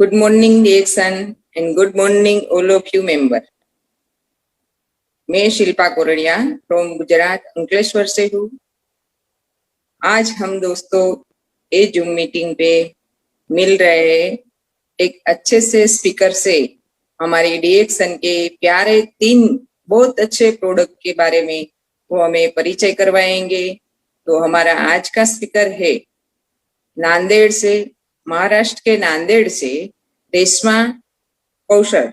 Good morning, dear son, and good morning, all of you members. मैं Shilpa Kordiya from Gujarat Ankleshwar से हूँ। आज हम दोस्तों ये जूम मीटिंग पे मिल रहे हैं एक अच्छे से स्पीकर से हमारे डीएक्सन के प्यारे 3 बहुत अच्छे प्रोडक्ट के बारे में वो हमें परिचय करवाएंगे। तो हमारा आज का स्पीकर है नांदेड़ से, महाराष्ट्र के नांदेड़ से रेशमा कौशल,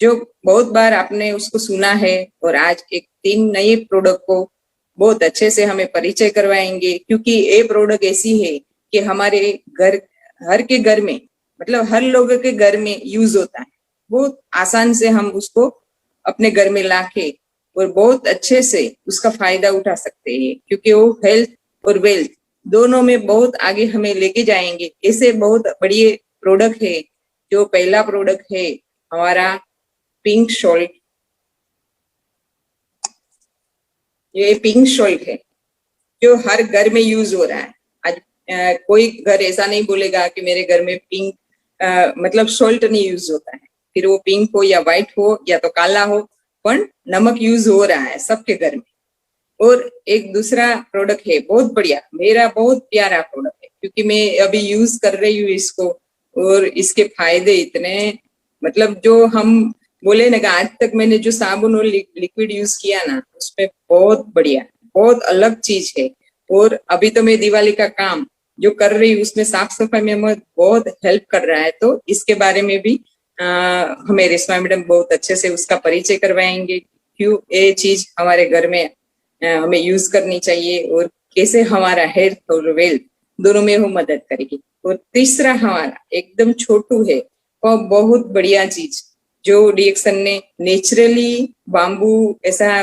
जो बहुत बार आपने उसको सुना है और आज एक 3 नए प्रोडक्ट को बहुत अच्छे से हमें परिचय करवाएंगे, क्योंकि ये प्रोडक्ट ऐसी है कि हमारे घर, हर के घर में, मतलब हर लोगों के घर में यूज होता है। बहुत आसान से हम उसको अपने घर में लाके और बहुत अच्छे से उसका फायदा उठा सकते हैं, क्योंकि वो हेल्थ और वेल्थ दोनों में बहुत आगे हमें लेके जाएंगे। ऐसे बहुत बढ़िया प्रोडक्ट है। जो पहला प्रोडक्ट है हमारा पिंक सॉल्ट। ये पिंक सॉल्ट है जो हर घर में यूज हो रहा है। आज कोई घर ऐसा नहीं बोलेगा कि मेरे घर में पिंक मतलब सॉल्ट नहीं यूज होता है, फिर वो पिंक हो या व्हाइट हो या तो काला हो, पर नमक यूज हो रहा है सबके घर में। और एक दूसरा प्रोडक्ट है बहुत बढ़िया, मेरा बहुत प्यारा प्रोडक्ट है, क्योंकि मैं अभी यूज कर रही हूँ इसको और इसके फायदे इतने, मतलब जो हम बोले ना, आज तक मैंने जो साबुन और लिक्विड यूज किया ना, उसमें बहुत बढ़िया, बहुत अलग चीज है। और अभी तो मैं दिवाली का काम जो कर रही हूँ उसमें साफ सफाई में बहुत हेल्प कर रहा है। तो इसके बारे में भी हमें रेशमा मैडम बहुत अच्छे से उसका परिचय करवाएंगे, क्यों ये चीज हमारे घर में हमें यूज करनी चाहिए और कैसे हमारा हेल्थ और वेल्थ दोनों में वो मदद करेगी। और तीसरा हमारा एकदम छोटू है, वो बहुत बढ़िया चीज जो डीएक्सन ने नेचुरली बाम्बू, ऐसा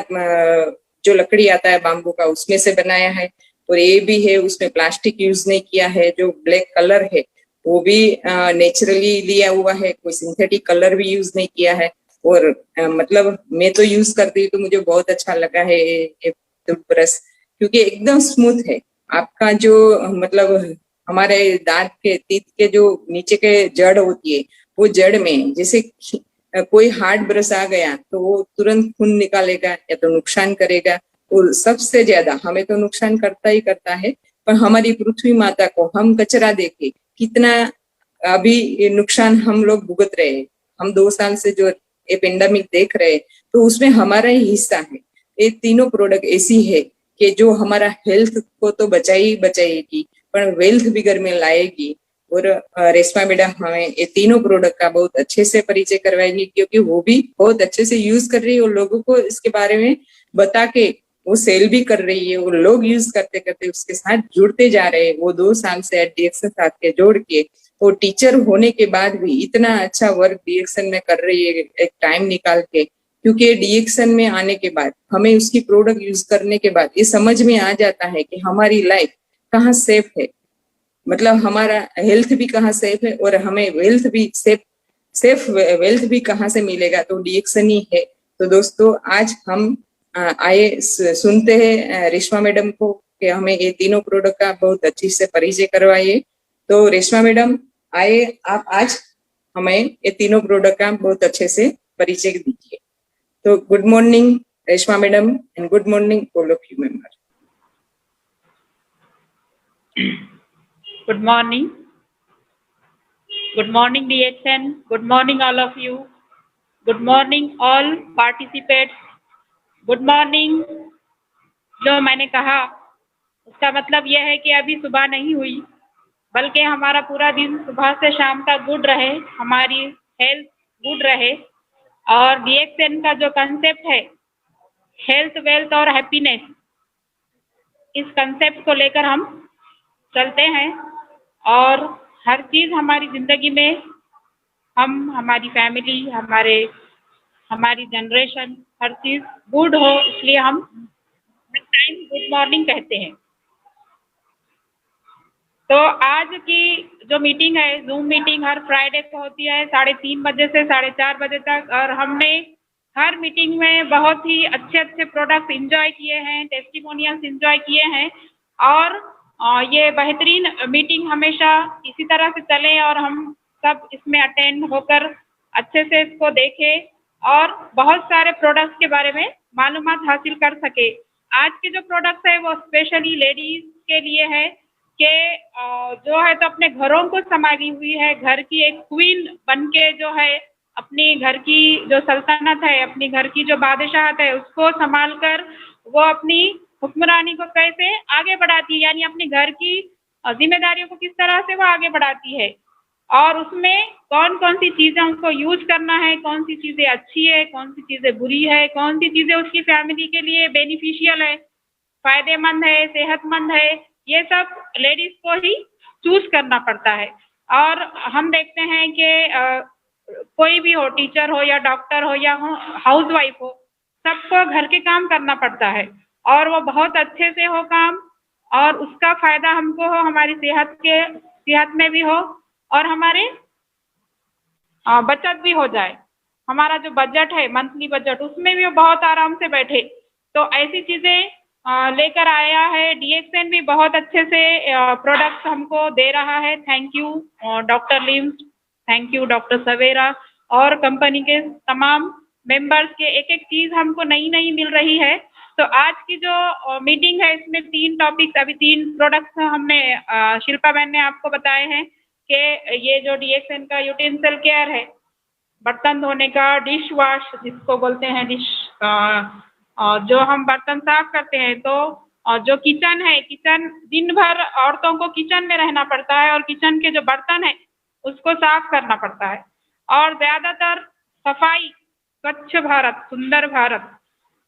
जो लकड़ी आता है बाम्बू का, उसमें से बनाया है। और ये भी है उसमें प्लास्टिक यूज नहीं किया है। जो ब्लैक कलर है वो भी नेचुरली लिया हुआ है, कोई सिंथेटिक कलर भी यूज नहीं किया है। और मतलब मैं तो यूज करती हूँ तो मुझे बहुत अच्छा लगा है ये टूथब्रश, क्योंकि एकदम स्मूथ है। आपका जो मतलब हमारे दांत के तीत के जो नीचे के जड़ होती है, वो जड़ में जैसे कोई हार्ड ब्रश आ गया तो वो तुरंत खून निकालेगा या तो नुकसान करेगा। और सबसे ज्यादा हमें तो नुकसान करता ही करता है, पर हमारी पृथ्वी माता को हम कचरा देके कितना अभी ये नुकसान हम लोग भुगत रहे हैं। हम 2 साल से जो ये पेंडेमिक देख रहे हैं, तो उसमें हमारा ही हिस्सा है। ये तीनों प्रोडक्ट ऐसी है कि जो हमारा हेल्थ को तो बचाएगी पर वेल्थ भी घर में लाएगी। और रेशमा मैडम हमें ये तीनों प्रोडक्ट का बहुत अच्छे से परिचय करवाएंगी, क्योंकि वो भी बहुत अच्छे से यूज कर रही है और लोगों को इसके बारे में बता के वो सेल भी कर रही है। और लोग यूज करते करते उसके साथ जुड़ते जा रहे हैं। वो 2 साल से डीएक्सन साथ के जोड़ के वो टीचर होने के बाद भी इतना अच्छा वर्क डीएक्सन में कर रही है, एक टाइम निकाल के। क्योंकि डीएक्सन में आने के बाद हमें उसकी प्रोडक्ट यूज करने के बाद ये समझ में आ जाता है कि हमारी लाइफ कहाँ सेफ है, मतलब हमारा हेल्थ भी कहाँ सेफ है और हमें वेल्थ भी सेफ वेल्थ भी कहाँ से मिलेगा, तो डीएक्सन ही है। तो दोस्तों आज हम आए सुनते हैं रेशमा मैडम को कि हमें ये तीनों प्रोडक्ट का बहुत अच्छी से परिचय करवाइए। तो रेशमा मैडम आए, आप आज हमें ये तीनों प्रोडक्ट का बहुत अच्छे से परिचय दीजिए। तो good morning Reshma madam and good morning all of you member. Good morning. Good morning, DXN. Good morning, all of you. Good morning, all participants. Good morning. जो मैंने कहा उसका मतलब यह है कि अभी सुबह नहीं हुई, बल्कि हमारा पूरा दिन सुबह से शाम तक गुड रहे, हमारी हेल्थ गुड रहे। और DXN का जो कंसेप्ट है हेल्थ, वेल्थ और हैप्पीनेस, इस कंसेप्ट को लेकर हम चलते हैं। और हर चीज़ हमारी ज़िंदगी में, हम, हमारी फैमिली, हमारी जनरेशन, हर चीज़ गुड हो, इसलिए हम टाइम गुड मॉर्निंग कहते हैं। तो आज की जो मीटिंग है, जूम मीटिंग हर फ्राइडे को होती है 3:30 बजे से 4:30 बजे तक। और हमने हर मीटिंग में बहुत ही अच्छे अच्छे प्रोडक्ट्स इंजॉय किए हैं, टेस्टिमोनियल्स इंजॉय किए हैं। और ये बेहतरीन मीटिंग हमेशा इसी तरह से चले और हम सब इसमें अटेंड होकर अच्छे से इसको देखें और बहुत सारे प्रोडक्ट्स के बारे में मालूमात हासिल कर सके। आज के जो प्रोडक्ट्स है वो स्पेशली लेडीज के लिए है कि जो है तो अपने घरों को संभाली हुई है, घर की एक क्वीन बन के जो है अपनी घर की जो सल्तनत है, अपनी घर की जो बादशाहत है उसको संभाल कर वो अपनी हुक्मरानी को कैसे आगे बढ़ाती है, यानी अपने घर की जिम्मेदारियों को किस तरह से वो आगे बढ़ाती है और उसमें कौन कौन सी चीज़ें उसको यूज करना है, कौन सी चीज़ें अच्छी है, कौन सी चीज़ें बुरी है, कौन सी चीज़ें उसकी फैमिली के लिए बेनिफिशियल है, फायदेमंद है, सेहतमंद है, ये सब लेडीज को ही चूज करना पड़ता है। और हम देखते हैं कि कोई भी हो, टीचर हो या डॉक्टर हो या हाउस वाइफ हो, सबको घर के काम करना पड़ता है और वो बहुत अच्छे से हो काम और उसका फायदा हमको हो, हमारी सेहत में भी हो और हमारे बचत भी हो जाए। हमारा जो बजट है मंथली बजट उसमें भी वो बहुत आराम से बैठे। तो ऐसी चीज़ें लेकर आया है। DXN भी बहुत अच्छे से प्रोडक्ट्स हमको दे रहा है। Thank you doctor Lims, thank you doctor Savera और कंपनी के तमाम मेंबर्स के एक एक चीज़ हमको नई नई मिल रही है। तो आज की जो मीटिंग है इसमें 3 टॉपिक्स, अभी 3 प्रोडक्ट्स हमने शिल्पा बहन ने आपको बताए हैं कि ये जो DXN का यूटेंसिल केयर है, बर्तन धोने का, डिश वॉश जिसको बोलते हैं, डिश जो हम बर्तन साफ करते हैं, तो जो किचन है, किचन दिन भर औरतों को किचन में रहना पड़ता है और किचन के जो बर्तन है उसको साफ करना पड़ता है और ज़्यादातर सफाई, स्वच्छ भारत सुंदर भारत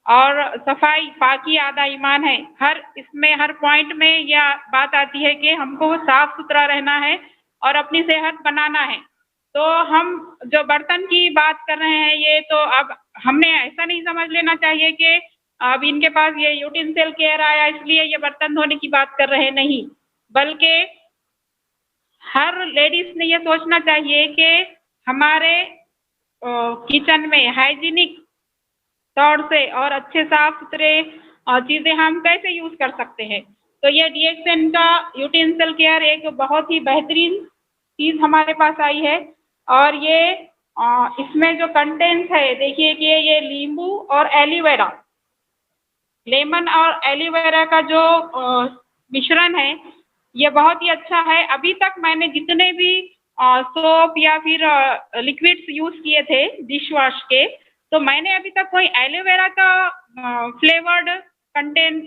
और सफाई पाकी आधा ईमान है। हर पॉइंट में यह बात आती है कि हमको साफ सुथरा रहना है और अपनी सेहत बनाना है। तो हम जो बर्तन की बात कर रहे हैं ये तो अब हमने ऐसा नहीं समझ लेना चाहिए कि अब इनके पास ये यूटेंसिल केयर आया इसलिए ये बर्तन धोने की बात कर रहे हैं, नहीं, बल्कि हर लेडीज ने ये सोचना चाहिए कि हमारे किचन में हाइजीनिक तौर से और अच्छे साफ सुथरे चीज़ें हम कैसे यूज़ कर सकते हैं। तो ये DXN का यूटेंसिल केयर एक बहुत ही बेहतरीन चीज़ हमारे पास आई है और ये इसमें जो कंटेंट्स है देखिए कि ये नींबू और एलोवेरा, लेमन और एलोवेरा का जो मिश्रण है ये बहुत ही अच्छा है। अभी तक मैंने जितने भी सोप या फिर लिक्विड्स यूज़ किए थे डिश वॉश के, तो मैंने अभी तक कोई एलोवेरा का फ्लेवर्ड कंटेंट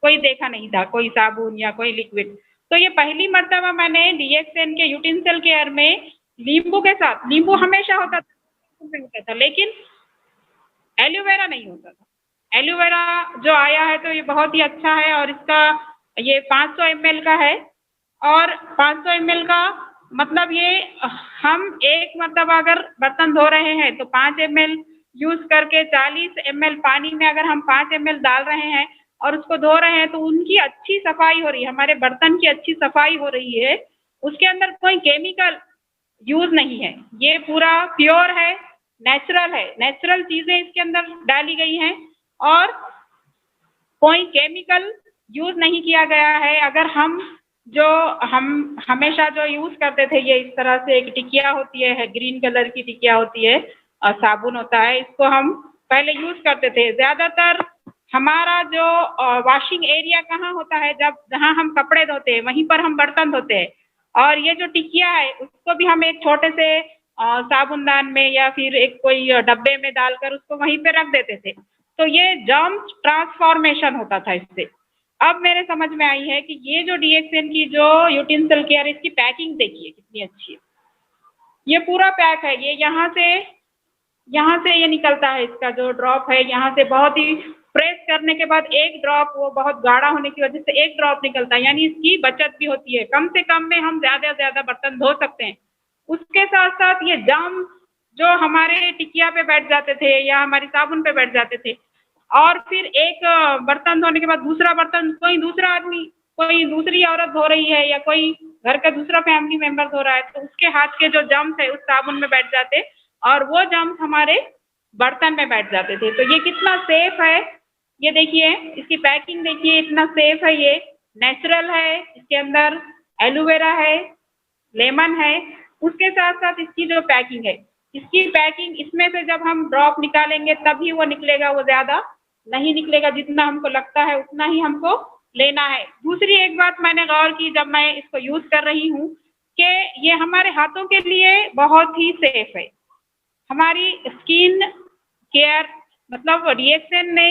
कोई देखा नहीं था, कोई साबुन या कोई लिक्विड। तो ये पहली मर्तबा मैंने DXN के यूटेंसिल केयर में नींबू के साथ, नींबू हमेशा होता था लेकिन एलोवेरा नहीं होता था। एलोवेरा जो आया है तो ये बहुत ही अच्छा है और इसका ये 500 ml का है और 500 ml का मतलब ये हम एक मरतबा अगर बर्तन धो रहे हैं तो 5 ml यूज़ करके 40 ml पानी में अगर हम 5 ml डाल रहे हैं और उसको धो रहे हैं तो उनकी अच्छी सफाई हो रही है, हमारे बर्तन की अच्छी सफाई हो रही है। उसके अंदर कोई केमिकल यूज़ नहीं है, ये पूरा प्योर है, नेचुरल है, नेचुरल चीज़ें इसके अंदर डाली गई हैं और कोई केमिकल यूज़ नहीं किया गया है। अगर हम हमेशा जो यूज़ करते थे, ये इस तरह से एक टिकिया होती है, ग्रीन कलर की टिकिया होती है और साबुन होता है, इसको हम पहले यूज़ करते थे। ज़्यादातर हमारा जो वॉशिंग एरिया कहाँ होता है, जहाँ हम कपड़े धोते हैं वहीं पर हम बर्तन धोते हैं और ये जो टिकिया है उसको भी हम एक छोटे से साबुनदान में या फिर एक कोई डब्बे में डालकर उसको वहीं पे रख देते थे। तो ये जर्म्स ट्रांसफॉर्मेशन होता था इससे। अब मेरे समझ में आई है कि ये जो DXN की जो यूटेंसिल केयर, इसकी पैकिंग देखिए कितनी अच्छी है। ये पूरा पैक है, ये यहाँ से ये निकलता है, इसका जो ड्रॉप है यहाँ से बहुत ही प्रेस करने के बाद एक ड्रॉप, वो बहुत गाढ़ा होने की वजह से एक ड्रॉप निकलता है, यानी इसकी बचत भी होती है। कम से कम में हम ज़्यादा से ज़्यादा बर्तन धो सकते हैं। उसके साथ साथ ये जर्म जो हमारे टिकिया पे बैठ जाते थे या हमारी साबुन पे बैठ जाते थे और फिर एक बर्तन धोने के बाद दूसरा बर्तन कोई दूसरा आदमी, कोई दूसरी औरत धो रही है या कोई घर का दूसरा फैमिली मेंबर धो रहा है, तो उसके हाथ के जो जर्म्स है उस साबुन में बैठ जाते और वो जर्म्स हमारे बर्तन में बैठ जाते थे। तो ये कितना सेफ है, ये देखिए, इसकी पैकिंग देखिए, इतना सेफ है, ये नेचुरल है, इसके अंदर एलोवेरा है, लेमन है उसके साथ साथ इसकी जो पैकिंग है, इसकी पैकिंग, इसमें से जब हम ड्रॉप निकालेंगे तभी वो निकलेगा, वो ज्यादा नहीं निकलेगा, जितना हमको लगता है उतना ही हमको लेना है। दूसरी एक बात मैंने गौर की जब मैं इसको यूज कर रही हूँ कि ये हमारे हाथों के लिए बहुत ही सेफ है। हमारी स्किन केयर मतलब डीएक्सएन ने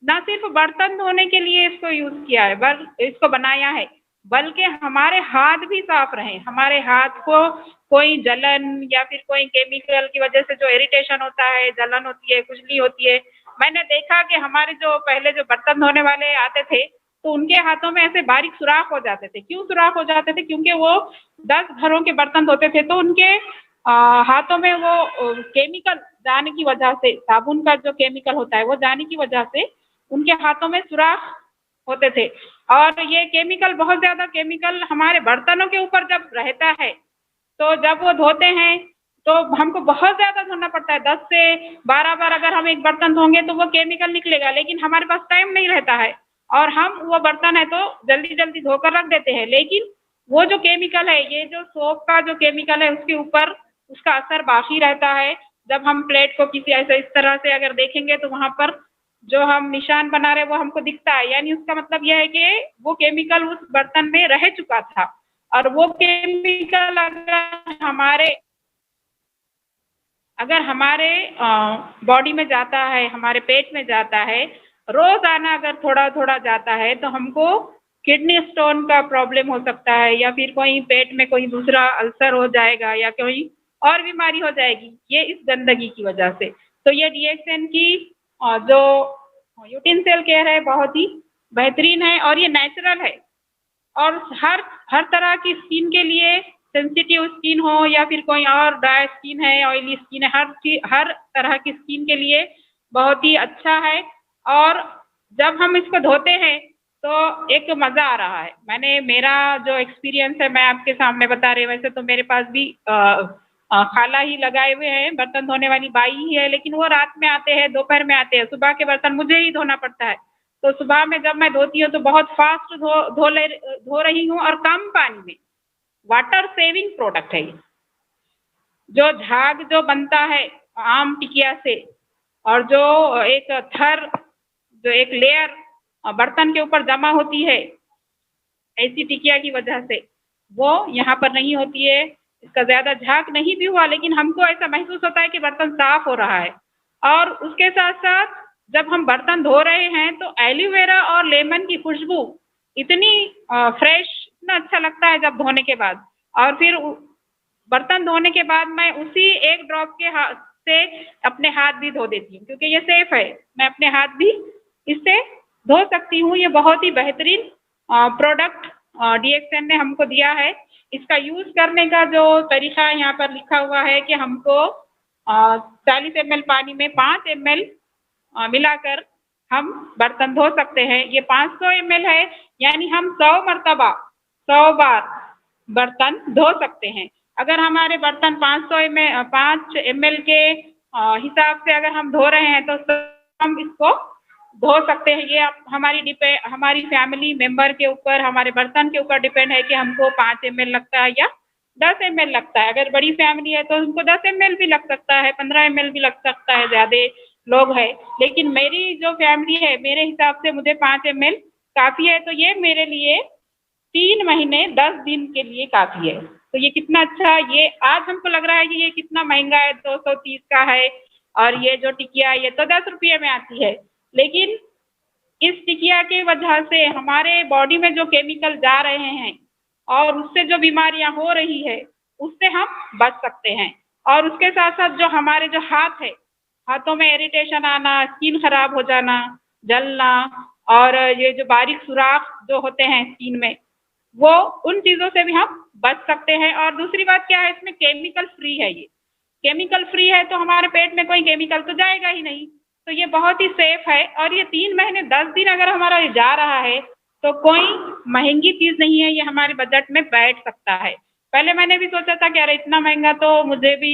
न सिर्फ बर्तन धोने के लिए इसको यूज किया है, इसको बनाया है, बल्कि हमारे हाथ भी साफ रहें, हमारे हाथ को कोई जलन या फिर कोई केमिकल की वजह से जो इरिटेशन होता है, जलन होती है, खुजली होती है। मैंने देखा कि हमारे जो पहले जो बर्तन धोने वाले आते थे तो उनके हाथों में ऐसे बारीक सुराख हो जाते थे। क्यों सुराख हो जाते थे? क्योंकि वो 10 घरों के बर्तन धोते थे तो उनके हाथों में वो केमिकल जाने की वजह से, साबुन का जो केमिकल होता है वो जाने की वजह से उनके हाथों में सुराख होते थे। और ये केमिकल, बहुत ज्यादा केमिकल हमारे बर्तनों के ऊपर जब रहता है तो जब वो धोते हैं तो हमको बहुत ज्यादा धोना पड़ता है। 10 से 12 बार अगर हम एक बर्तन धोंगे तो वो केमिकल निकलेगा, लेकिन हमारे पास टाइम नहीं रहता है और हम वो बर्तन है तो जल्दी जल्दी धोकर रख देते हैं। लेकिन वो जो केमिकल है, ये जो सोप का जो केमिकल है उसके ऊपर उसका असर बाकी रहता है। जब हम प्लेट को किसी ऐसे इस तरह से अगर देखेंगे तो वहां पर जो हम निशान बना रहे हैं वो हमको दिखता है, यानी उसका मतलब यह है कि वो केमिकल उस बर्तन में रह चुका था। और वो केमिकल अगर हमारे बॉडी में जाता है, हमारे पेट में जाता है, रोजाना अगर थोड़ा थोड़ा जाता है तो हमको किडनी स्टोन का प्रॉब्लम हो सकता है, या फिर कोई पेट में कोई दूसरा अल्सर हो जाएगा या कोई और बीमारी हो जाएगी, ये इस गंदगी की वजह से। तो ये डीएक्सएन की जो यूटेंसिल केयर है बहुत ही बेहतरीन है और ये नेचुरल है। और हर तरह की स्किन के लिए, सेंसिटिव स्किन हो या फिर कोई और ड्राई स्किन है, ऑयली स्किन है, हर तरह की स्किन के लिए बहुत ही अच्छा है। और जब हम इसको धोते हैं तो एक मज़ा आ रहा है। मेरा जो एक्सपीरियंस है मैं आपके सामने बता रही हूँ। वैसे तो मेरे पास भी खाला ही लगाए हुए हैं, बर्तन धोने वाली बाई ही है, लेकिन वो रात में आते हैं, दोपहर में आते हैं। सुबह के बर्तन मुझे ही धोना पड़ता है। तो सुबह में जब मैं धोती हूँ तो बहुत फास्ट धो रही हूँ और कम पानी में। वाटर सेविंग प्रोडक्ट है ये। जो झाग जो बनता है आम टिकिया से, और जो एक थर, जो एक लेयर बर्तन के ऊपर जमा होती है ऐसी टिकिया की वजह से, वो यहाँ पर नहीं होती है। इसका ज्यादा झाग नहीं भी हुआ, लेकिन हमको ऐसा महसूस होता है कि बर्तन साफ हो रहा है। और उसके साथ साथ जब हम बर्तन धो रहे हैं तो एलोवेरा और लेमन की खुशबू इतनी फ्रेश, इतना अच्छा लगता है जब धोने के बाद। और फिर बर्तन धोने के बाद मैं उसी एक ड्रॉप के हाथ से अपने हाथ भी धो देती हूँ, क्योंकि ये सेफ है। मैं अपने हाथ भी इससे धो सकती हूँ। ये बहुत ही बेहतरीन प्रोडक्ट डीएक्सएन ने हमको दिया है। इसका यूज करने का जो तरीका यहाँ पर लिखा हुआ है कि हमको 40 ml पानी में 5 ml मिलाकर हम बर्तन धो सकते हैं। ये 500 ml है, यानी हम 100 मरतबा 100 बार बर्तन धो सकते हैं। अगर हमारे बर्तन 5 ml के हिसाब से अगर हम धो रहे हैं तो हम इसको धो सकते हैं। ये हमारी फैमिली मेंबर के ऊपर, हमारे बर्तन के ऊपर डिपेंड है कि हमको 5 ml लगता है या 10 ml लगता है। अगर बड़ी फैमिली है तो उनको 10 ml भी लग सकता है, 15 ml भी लग सकता है, ज्यादा लोग हैं। लेकिन मेरी जो फैमिली है, मेरे हिसाब से मुझे 5 ml काफी है। तो ये मेरे लिए 3 महीने 10 दिन के लिए काफी है। तो ये कितना अच्छा, ये आज हमको लग रहा है कि ये कितना महंगा है, 230 का है। और ये जो टिकिया ये तो 10 रुपये में आती है, लेकिन इस टिकिया के वजह से हमारे बॉडी में जो केमिकल जा रहे हैं और उससे जो बीमारियां हो रही है उससे हम बच सकते हैं। और उसके साथ साथ जो हमारे जो हाथ है, हाथों में इरिटेशन आना, स्किन खराब हो जाना, जलना, और ये जो बारीक सुराख जो होते हैं स्किन में, वो उन चीजों से भी हम बच सकते हैं। और दूसरी बात क्या है, इसमें केमिकल फ्री है। ये केमिकल फ्री है तो हमारे पेट में कोई केमिकल तो जाएगा ही नहीं। तो ये बहुत ही सेफ है। और ये 3 महीने 10 दिन अगर हमारा ये जा रहा है तो कोई महंगी चीज नहीं है, ये हमारे बजट में बैठ सकता है। पहले मैंने भी सोचा था कि अरे इतना महंगा तो मुझे भी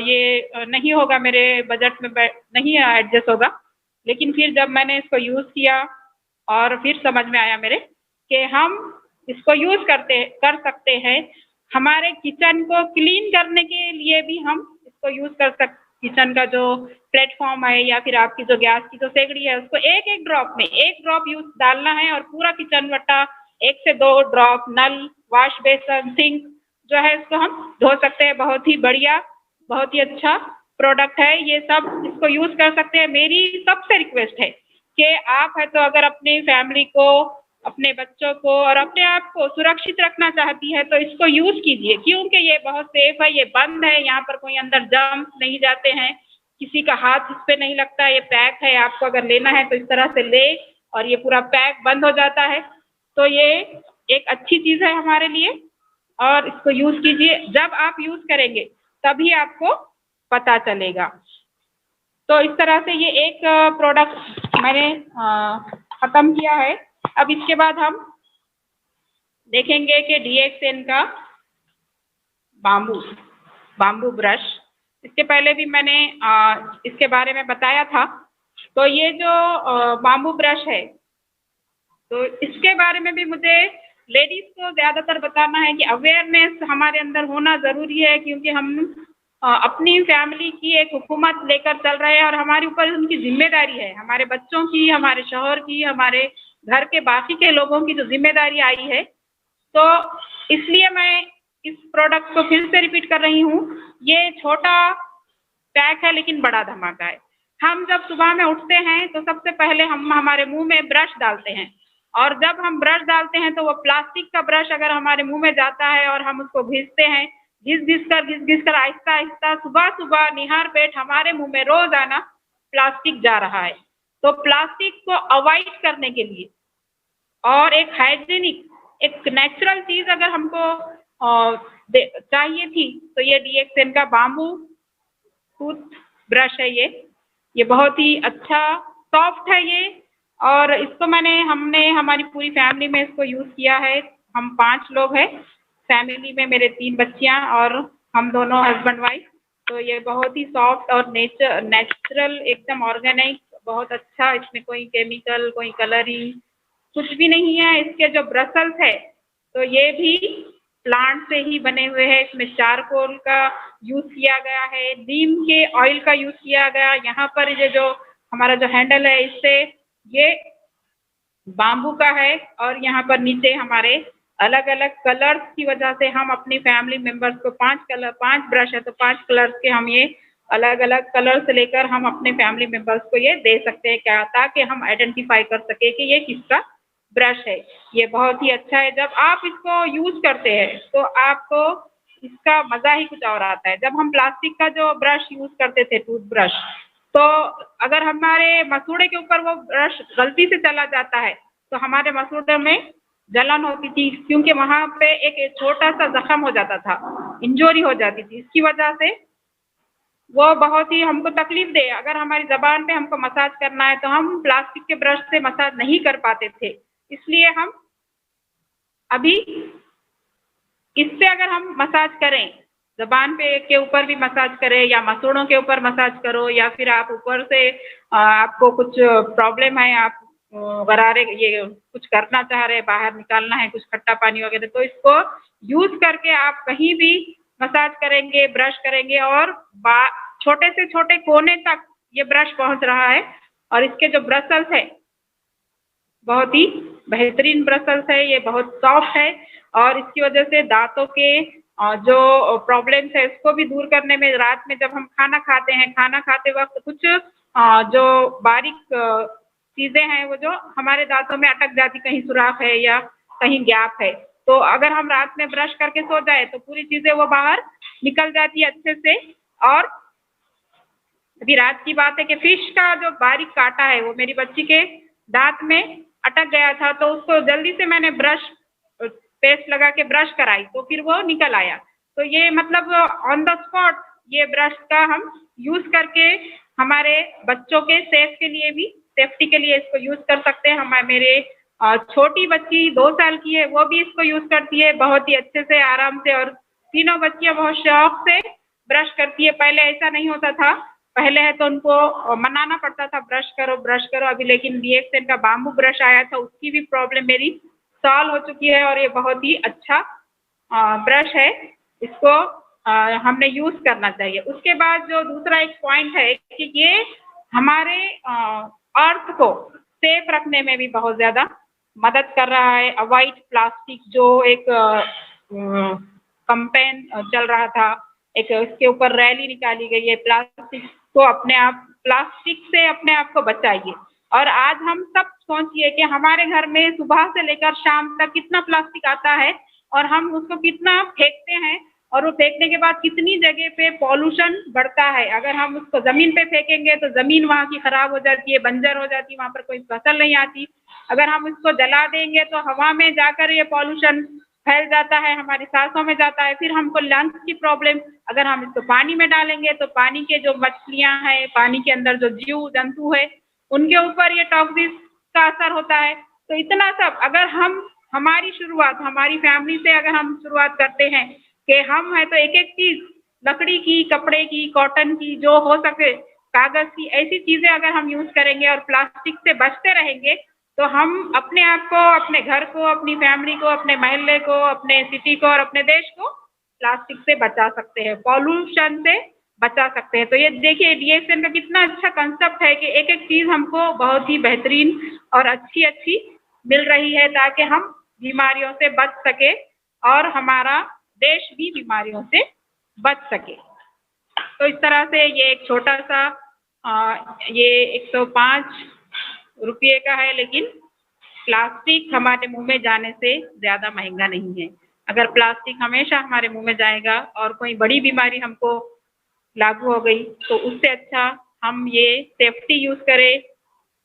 ये नहीं होगा, मेरे बजट में नहीं एडजस्ट होगा। लेकिन फिर जब मैंने इसको यूज किया और फिर समझ में आया मेरे कि हम इसको यूज कर सकते हैं हमारे किचन को क्लीन करने के लिए भी हम इसको यूज कर सकते। किचन का जो प्लेटफॉर्म है या फिर आपकी जो गैस की जो सेगड़ी है, उसको एक एक ड्रॉप में एक ड्रॉप यूज डालना है और पूरा किचन वट्टा 1 से 2 ड्रॉप, नल, वॉश बेसन, सिंक जो है इसको हम धो सकते हैं। बहुत ही बढ़िया, बहुत ही अच्छा प्रोडक्ट है ये सब, इसको यूज कर सकते हैं। मेरी सबसे रिक्वेस्ट है कि आप है तो अगर अपनी फैमिली को, अपने बच्चों को और अपने आप को सुरक्षित रखना चाहती है तो इसको यूज कीजिए, क्योंकि ये बहुत सेफ है, ये बंद है, यहाँ पर कोई अंदर जर्म्स नहीं जाते हैं, किसी का हाथ इस पे नहीं लगता। ये पैक है, आपको अगर लेना है तो इस तरह से ले और ये पूरा पैक बंद हो जाता है। तो ये एक अच्छी चीज है हमारे लिए और इसको यूज कीजिए। जब आप यूज करेंगे तभी आपको पता चलेगा। तो इस तरह से ये एक प्रोडक्ट मैंने खत्म किया है। अब इसके बाद हम देखेंगे कि DXN का बाम्बू ब्रश, इसके पहले भी मैंने इसके बारे में बताया था। तो ये जो बाम्बू ब्रश है, तो इसके बारे में भी मुझे लेडीज को ज़्यादातर बताना है कि अवेयरनेस हमारे अंदर होना ज़रूरी है, क्योंकि हम अपनी फैमिली की एक हुकूमत लेकर चल रहे हैं और हमारे ऊपर उनकी जिम्मेदारी है, हमारे बच्चों की, हमारे शौहर की, हमारे घर के बाकी के लोगों की जो जिम्मेदारी आई है। तो इसलिए मैं इस प्रोडक्ट को फिर से रिपीट कर रही हूँ। ये छोटा पैक है लेकिन बड़ा धमाका है। हम जब सुबह में उठते हैं तो सबसे पहले हम हमारे मुंह में ब्रश डालते हैं, और जब हम ब्रश डालते हैं तो वो प्लास्टिक का ब्रश अगर हमारे मुंह में जाता है और हम उसको घिसते हैं, घिस घिस कर आहिस्ता आहिस्ता सुबह सुबह निहार पेट हमारे मुंह में रोजाना प्लास्टिक जा रहा है। तो प्लास्टिक को अवॉइड करने के लिए और एक हाइजीनिक, एक नेचुरल चीज अगर हमको चाहिए थी तो ये DXN का बाम्बू टूथ ब्रश है। ये बहुत ही अच्छा सॉफ्ट है ये, और इसको हमने हमारी पूरी फैमिली में इसको यूज किया है। हम 5 लोग हैं फैमिली में, मेरे 3 बच्चियां और हम दोनों हस्बैंड वाइफ। तो ये बहुत ही सॉफ्ट और नेचुरल, एकदम ऑर्गेनिक, बहुत अच्छा, इसमें कोई केमिकल, कोई कलरिंग कुछ भी नहीं है। इसके जो ब्रसल्स है तो ये भी प्लांट से ही बने हुए हैं। इसमें चारकोल का यूज किया गया है, नीम के ऑयल का यूज किया गया। यहाँ पर ये जो हमारा जो हैंडल है इससे ये बाम्बू का है, और यहाँ पर नीचे हमारे अलग अलग कलर्स की वजह से हम अपनी फैमिली मेंबर्स को 5 ब्रश है तो 5 कलर्स के हम ये अलग अलग कलर्स लेकर हम अपने फैमिली मेंबर्स को ये दे सकते हैं, क्या, ताकि हम आइडेंटिफाई कर सके कि ये किसका ब्रश है। ये बहुत ही अच्छा है। जब आप इसको यूज करते हैं तो आपको इसका मजा ही कुछ और आता है। जब हम प्लास्टिक का जो ब्रश यूज करते थे, टूथ ब्रश, तो अगर हमारे मसूड़े के ऊपर वो ब्रश गलती से चला जाता है तो हमारे मसूड़े में जलन होती थी, क्योंकि वहां पे एक छोटा सा जख्म हो जाता था, इंजरी हो जाती थी। इसकी वजह से वो बहुत ही हमको तकलीफ दे। अगर हमारी जबान पे हमको मसाज करना है तो हम प्लास्टिक के ब्रश से मसाज नहीं कर पाते थे, इसलिए हम अभी इससे अगर हम मसाज करें, जबान पे के ऊपर भी मसाज करें या मसूड़ों के ऊपर मसाज करो, या फिर आप ऊपर से आपको कुछ प्रॉब्लम है, आप गरारे ये कुछ करना चाह रहे हैं, बाहर निकालना है कुछ खट्टा पानी वगैरह, तो इसको यूज करके आप कहीं भी मसाज करेंगे, ब्रश करेंगे, और छोटे से छोटे कोने तक ये ब्रश पहुंच रहा है। और इसके जो ब्रसल्स है बहुत ही बेहतरीन ब्रसल्स है, ये बहुत सॉफ्ट है, और इसकी वजह से दांतों के जो प्रॉब्लम्स है इसको भी दूर करने में, रात में जब हम खाना खाते हैं, खाना खाते वक्त कुछ जो बारीक चीजें हैं वो जो हमारे दांतों में अटक जाती, कहीं सुराख है या कहीं गैप है, तो अगर हम रात में ब्रश करके सो जाए तो पूरी चीजें वो बाहर निकल जाती है अच्छे से। और अभी रात की बात है कि फिश का जो बारीक कांटा है वो मेरी बच्ची के दांत में अटक गया था, तो उसको जल्दी से मैंने ब्रश पेस्ट लगा के ब्रश कराई तो फिर वो निकल आया। तो ये मतलब ऑन द स्पॉट ये ब्रश का हम यूज करके हमारे बच्चों के सेफ्टी के लिए इसको यूज कर सकते हैं। मेरे छोटी बच्ची 2 साल की है, वो भी इसको यूज करती है बहुत ही अच्छे से, आराम से, और तीनों बच्चियां बहुत शौक से ब्रश करती है। पहले ऐसा नहीं होता था, पहले है तो उनको मनाना पड़ता था ब्रश करो अभी, लेकिन DXN का बाम्बू ब्रश आया था, उसकी भी प्रॉब्लम मेरी सॉल्व हो चुकी है और ये बहुत ही अच्छा ब्रश है इसको हमने यूज करना चाहिए। उसके बाद जो दूसरा एक पॉइंट है कि ये हमारे अर्थ को सेफ रखने में भी बहुत ज्यादा मदद कर रहा है। अवॉइड प्लास्टिक जो एक कंपेन चल रहा था, एक इसके ऊपर रैली निकाली गई है, प्लास्टिक से अपने आप को बचाइए। और आज हम सब सोचिए कि हमारे घर में सुबह से लेकर शाम तक कितना प्लास्टिक आता है और हम उसको कितना फेंकते हैं, और वो फेंकने के बाद कितनी जगह पे पॉल्यूशन बढ़ता है। अगर हम उसको जमीन पे फेंकेंगे तो जमीन वहाँ की खराब हो जाती है, बंजर हो जाती है, वहाँ पर कोई फसल नहीं आती। अगर हम उसको जला देंगे तो हवा में जाकर ये पॉल्यूशन फैल जाता है, हमारी सांसों में जाता है, फिर हमको लंग्स की प्रॉब्लम। अगर हम इसको पानी में डालेंगे तो पानी के जो मछलियां हैं, पानी के अंदर जो जीव जंतु है, उनके ऊपर ये टॉक्सिस का असर होता है। तो इतना सब अगर हम हमारी शुरुआत हमारी फैमिली से अगर हम शुरुआत करते हैं कि हम है तो एक एक चीज लकड़ी की, कपड़े की, कॉटन की, जो हो सके कागज की, ऐसी चीजें अगर हम यूज करेंगे और प्लास्टिक से बचते रहेंगे तो हम अपने आप को, अपने घर को, अपनी फैमिली को, अपने मोहल्ले को, अपने सिटी को और अपने देश को प्लास्टिक से बचा सकते हैं, पॉल्यूशन से बचा सकते हैं। तो ये देखिए DXN का कितना अच्छा कंसेप्ट है कि एक एक चीज हमको बहुत ही बेहतरीन और अच्छी अच्छी मिल रही है ताकि हम बीमारियों से बच सके और हमारा देश भी बीमारियों से बच सके। तो इस तरह से ये एक छोटा सा ये 105 रुपये का है, लेकिन प्लास्टिक हमारे मुंह में जाने से ज्यादा महंगा नहीं है। अगर प्लास्टिक हमेशा हमारे मुंह में जाएगा और कोई बड़ी बीमारी हमको लागू हो गई तो उससे अच्छा हम ये सेफ्टी यूज करें,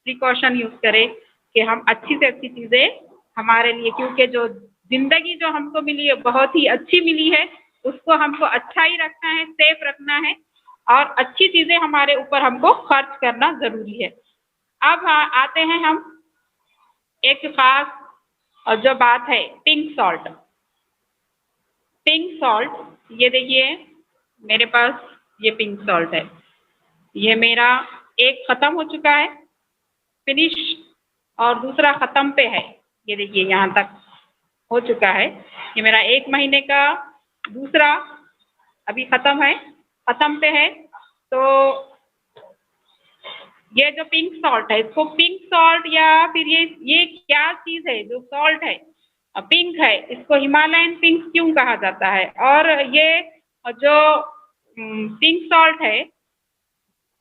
प्रिकॉशन यूज करें कि हम अच्छी से अच्छी चीजें हमारे लिए, क्योंकि जो जिंदगी जो हमको मिली है बहुत ही अच्छी मिली है, उसको हमको अच्छा ही रखना है, सेफ रखना है और अच्छी चीजें हमारे ऊपर हमको खर्च करना जरूरी है। अब आते हैं हम एक खास जो बात है पिंक सॉल्ट। पिंक सॉल्ट, ये देखिए मेरे पास ये पिंक सॉल्ट है, ये मेरा एक खत्म हो चुका है फिनिश और दूसरा खत्म पे है। ये देखिए यहाँ तक हो चुका है, ये मेरा 1 महीने का दूसरा अभी खत्म है, खत्म पे है। तो ये जो पिंक सॉल्ट है, इसको पिंक सॉल्ट या फिर ये क्या चीज है जो सॉल्ट है पिंक है, इसको हिमालयन पिंक क्यों कहा जाता है? और ये जो पिंक सॉल्ट है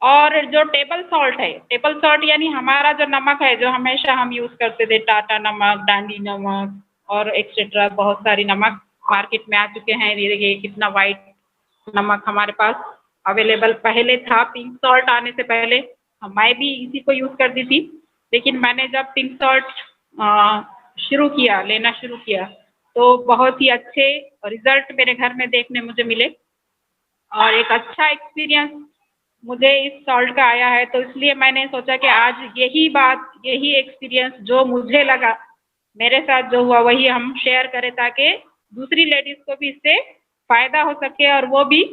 और जो टेबल सॉल्ट है, टेबल सॉल्ट यानी हमारा जो नमक है जो हमेशा हम यूज करते थे, टाटा नमक, डांडी नमक और एक्सेट्रा बहुत सारी नमक मार्केट में आ चुके हैं। ये देखिए कितना वाइट नमक हमारे पास अवेलेबल पहले था, पिंक सॉल्ट आने से पहले मैं भी इसी को यूज करती थी। लेकिन मैंने जब पिंक सॉल्ट शुरू किया, लेना शुरू किया, तो बहुत ही अच्छे रिजल्ट मेरे घर में देखने मुझे मिले और एक अच्छा एक्सपीरियंस मुझे इस सॉल्ट का आया है। तो इसलिए मैंने सोचा कि आज यही एक्सपीरियंस जो मुझे लगा, मेरे साथ जो हुआ वही हम शेयर करें ताकि दूसरी लेडीज को भी इससे फायदा हो सके और वो भी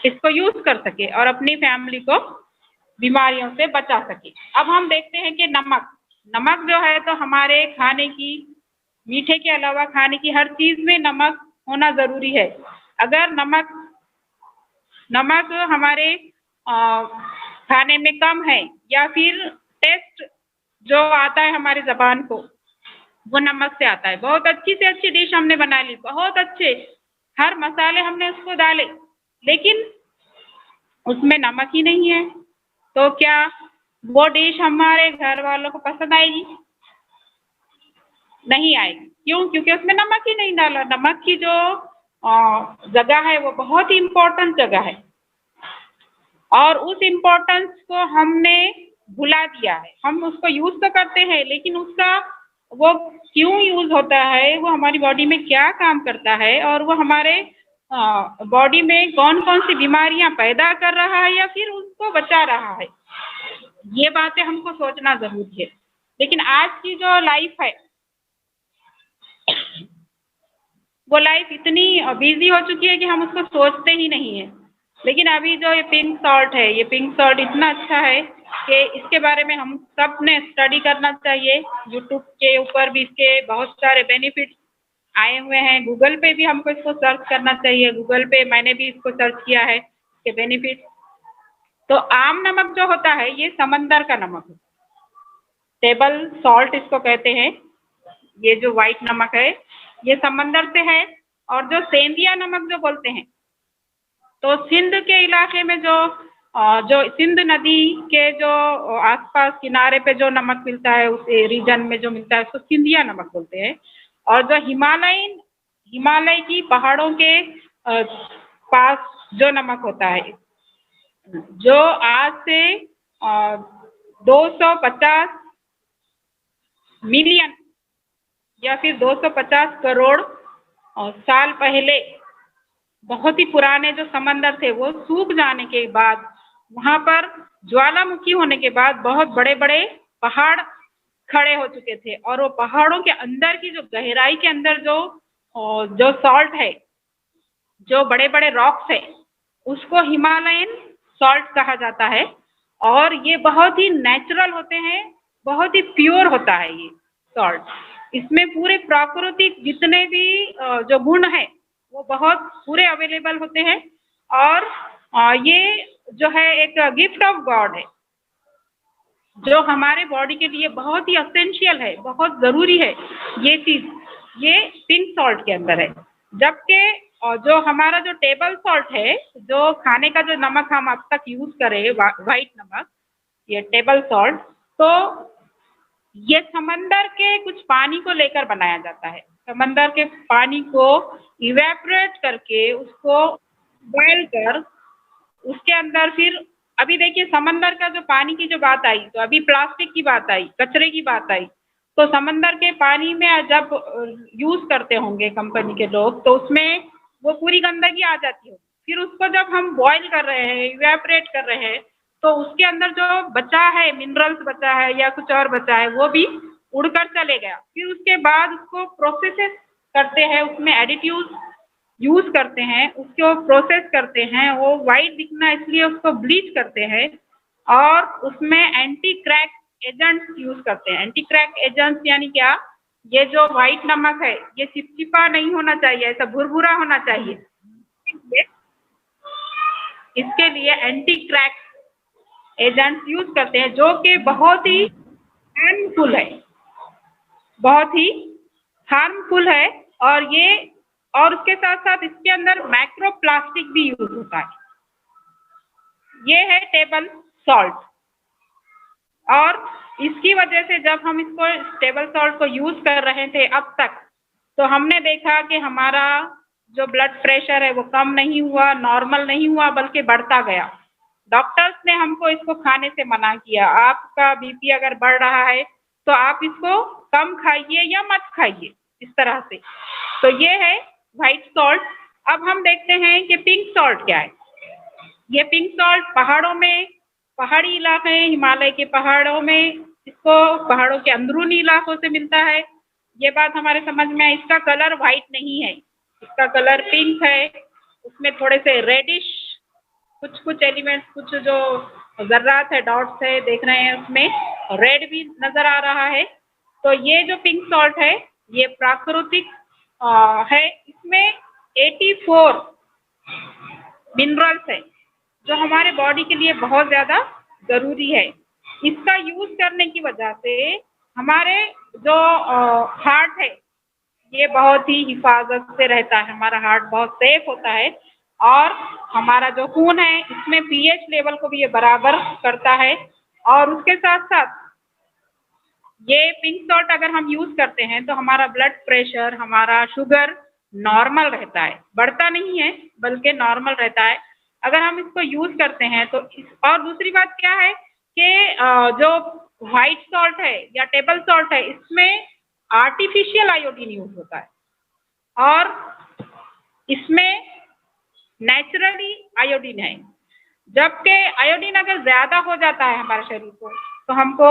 इसको यूज कर सके और अपनी फैमिली को बीमारियों से बचा सके। अब हम देखते हैं कि नमक जो है तो हमारे खाने की, मीठे के अलावा खाने की हर चीज में नमक होना जरूरी है। अगर नमक हमारे खाने में कम है या फिर टेस्ट जो आता है हमारी जबान को वो नमक से आता है। बहुत अच्छी से अच्छी डिश हमने बना ली, बहुत अच्छे हर मसाले हमने उसको डाले, लेकिन उसमें नमक ही नहीं है, तो क्या वो डिश हमारे घर वालों को पसंद आएगी? नहीं आएगी। क्यों? क्योंकि उसमें नमक ही नहीं डाला। नमक की जो जगह है वो बहुत ही इम्पोर्टेंट जगह है और उस इम्पोर्टेंस को हमने भुला दिया है। हम उसको यूज तो करते हैं लेकिन उसका वो क्यों यूज होता है, वो हमारी बॉडी में क्या काम करता है और वो हमारे बॉडी में कौन कौन सी बीमारियां पैदा कर रहा है या फिर उसको बचा रहा है, ये बातें हमको सोचना जरूरी है। लेकिन आज की जो लाइफ है वो लाइफ इतनी बिजी हो चुकी है कि हम उसको सोचते ही नहीं है। लेकिन अभी जो ये पिंक सॉल्ट है, ये पिंक सॉल्ट इतना अच्छा है कि इसके बारे में हम सब ने स्टडी करना चाहिए। यूट्यूब के ऊपर भी इसके बहुत सारे बेनिफिट्स आए हुए हैं। गूगल पे भी हमको इसको सर्च करना चाहिए, गूगल पे मैंने भी इसको सर्च किया है, इसके बेनिफिट। तो आम नमक जो होता है ये समंदर का नमक है, टेबल सॉल्ट इसको कहते हैं। ये जो व्हाइट नमक है ये समंदर से है। और जो सेंधिया नमक जो बोलते हैं, तो सिंध के इलाके में जो सिंध नदी के जो आसपास किनारे पे जो नमक मिलता है, उस रीजन में जो मिलता है उसको सिंधिया नमक बोलते हैं। और जो हिमालय की पहाड़ों के पास जो नमक होता है, जो आज से 250 मिलियन या फिर 250 करोड़ साल पहले बहुत ही पुराने जो समंदर थे वो सूख जाने के बाद, वहां पर ज्वालामुखी होने के बाद बहुत बड़े बड़े पहाड़ खड़े हो चुके थे। और वो पहाड़ों के अंदर की जो गहराई के अंदर जो सॉल्ट है, जो बड़े बड़े रॉक्स है, उसको हिमालयन सॉल्ट कहा जाता है। और ये बहुत ही नेचुरल होते हैं, बहुत ही प्योर होता है ये सॉल्ट। इसमें पूरे प्राकृतिक जितने भी जो गुण है वो बहुत पूरे अवेलेबल होते हैं। और ये जो है एक गिफ्ट ऑफ गॉड है, जो हमारे बॉडी के लिए बहुत ही असेंशियल है, बहुत ज़रूरी है। ये चीज़ ये पिंक सॉल्ट के अंदर है। जबकि जो हमारा जो टेबल सॉल्ट है, जो खाने का जो नमक हम अब तक यूज़ करें, वाइट नमक, ये टेबल सॉल्ट, तो ये समंदर के कुछ पानी को लेकर बनाया जाता है। समंदर के पानी को इवेपोरेट करके उसको बॉयल कर उसके अंदर फिर, अभी देखिए समंदर का जो पानी की जो बात आई, तो अभी प्लास्टिक की बात आई, कचरे की बात आई, तो समंदर के पानी में जब यूज़ करते होंगे कंपनी के लोग, तो उसमें वो पूरी गंदगी आ जाती है। फिर उसको जब हम बॉयल कर रहे हैं, इवेपोरेट कर रहे हैं, तो उसके अंदर जो बचा है, मिनरल्स बचा है या कुछ और बचा है, वो भी उड़कर चले गया। फिर उसके बाद उसको प्रोसेस करते हैं, उसमें एडिटिव्स यूज़ करते हैं, उसको प्रोसेस करते हैं, वो वाइट दिखना इसलिए उसको ब्लीच करते हैं। और उसमें एंटी क्रैक एजेंट्स यूज़ करते हैं। एंटी क्रैक एजेंट्स यानी क्या, ये जो वाइट नमक है ये चिपचिपा नहीं होना चाहिए, ऐसा भुरभुरा होना चाहिए। इसके लिए एंटी क्रैक एजेंट्स यूज़ करते हैं, जो कि बहुत ही हार्मफुल है, बहुत ही हार्मफुल है। और उसके साथ साथ इसके अंदर माइक्रो प्लास्टिक भी यूज होता है। ये है टेबल सॉल्ट। और इसकी वजह से जब हम इसको टेबल सॉल्ट को यूज कर रहे थे अब तक, तो हमने देखा कि हमारा जो ब्लड प्रेशर है वो कम नहीं हुआ, नॉर्मल नहीं हुआ, बल्कि बढ़ता गया। डॉक्टर्स ने हमको इसको खाने से मना किया, आपका बीपी अगर बढ़ रहा है तो आप इसको कम खाइए या मत खाइए, इस तरह से। तो ये है व्हाइट सॉल्ट। अब हम देखते हैं कि पिंक सॉल्ट क्या है। ये पिंक सॉल्ट पहाड़ों में, पहाड़ी इलाके हैं, हिमालय के पहाड़ों में, इसको पहाड़ों के अंदरूनी इलाकों से मिलता है। ये बात हमारे समझ में है। इसका कलर व्हाइट नहीं है, इसका कलर पिंक है। उसमें थोड़े से रेडिश कुछ एलिमेंट्स, कुछ जो जर्रात है, डॉट्स है, देख रहे हैं, उसमें रेड भी नजर आ रहा है। तो ये जो पिंक सॉल्ट है ये प्राकृतिक है। इसमें 84 मिनरल्स है, जो हमारे बॉडी के लिए बहुत ज़्यादा ज़रूरी है। इसका यूज़ करने की वजह से हमारे जो हार्ट है ये बहुत ही हिफाजत से रहता है, हमारा हार्ट बहुत सेफ होता है। और हमारा जो खून है इसमें पीएच लेवल को भी ये बराबर करता है। और उसके साथ साथ ये पिंक सॉल्ट अगर हम यूज़ करते हैं तो हमारा ब्लड प्रेशर, हमारा शुगर नॉर्मल रहता है, बढ़ता नहीं है बल्कि नॉर्मल रहता है अगर हम इसको यूज़ करते हैं तो। और दूसरी बात क्या है कि जो व्हाइट सॉल्ट है या टेबल सॉल्ट है, इसमें आर्टिफिशियल आयोडीन यूज़ होता है और इसमें नेचुरली आयोडीन है। जबकि आयोडीन अगर ज़्यादा हो जाता है हमारे शरीर को तो हमको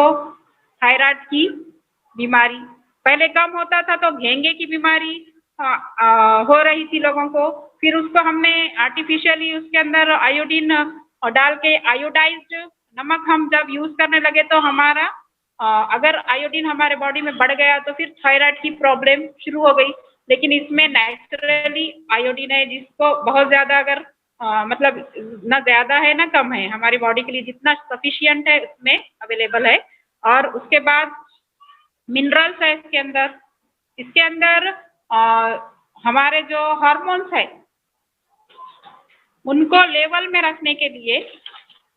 थायराइड की बीमारी, पहले कम होता था तो घेंगे की बीमारी हो रही थी लोगों को। फिर उसको हमने आर्टिफिशियली उसके अंदर आयोडीन डाल के आयोडाइज्ड नमक हम जब यूज़ करने लगे तो हमारा अगर आयोडीन हमारे बॉडी में बढ़ गया तो फिर थायराइड की प्रॉब्लम शुरू हो गई। लेकिन इसमें नेचुरली आयोडीन है, जिसको बहुत ज़्यादा अगर मतलब ना ज़्यादा है ना कम है, हमारी बॉडी के लिए जितना सफिशियंट है उसमें अवेलेबल है। और उसके बाद मिनरल्स है इसके अंदर। इसके अंदर हमारे जो हार्मोन्स है उनको लेवल में रखने के लिए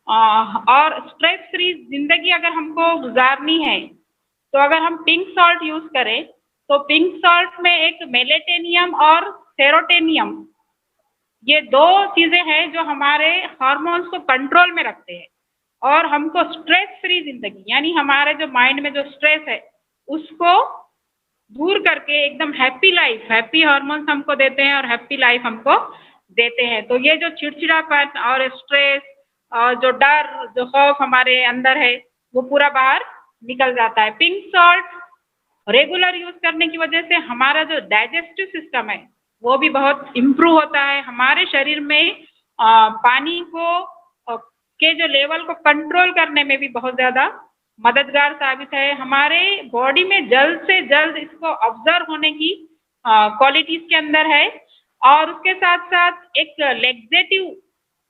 और स्ट्रेस फ्री जिंदगी अगर हमको गुजारनी है तो अगर हम पिंक सॉल्ट यूज करें तो पिंक सॉल्ट में एक मेलेटेनियम और सेरोटेनियम, ये दो चीजें हैं जो हमारे हार्मोन्स को कंट्रोल में रखते हैं और हमको स्ट्रेस फ्री जिंदगी, यानी हमारे जो माइंड में जो स्ट्रेस है उसको दूर करके एकदम हैप्पी लाइफ, हैप्पी हार्मोन्स हमको देते हैं और हैप्पी लाइफ हमको देते हैं। तो ये जो चिड़चिड़ापन और स्ट्रेस और जो डर, जो खौफ हमारे अंदर है वो पूरा बाहर निकल जाता है। पिंक सॉल्ट रेगुलर यूज करने की वजह से हमारा जो डाइजेस्टिव सिस्टम है वो भी बहुत इम्प्रूव होता है। हमारे शरीर में पानी को के जो लेवल को कंट्रोल करने में भी बहुत ज़्यादा मददगार साबित है। हमारे बॉडी में जल्द से जल्द इसको ऑब्जर्व होने की क्वालिटी इसके अंदर है। और उसके साथ साथ एक लेग्जेटिव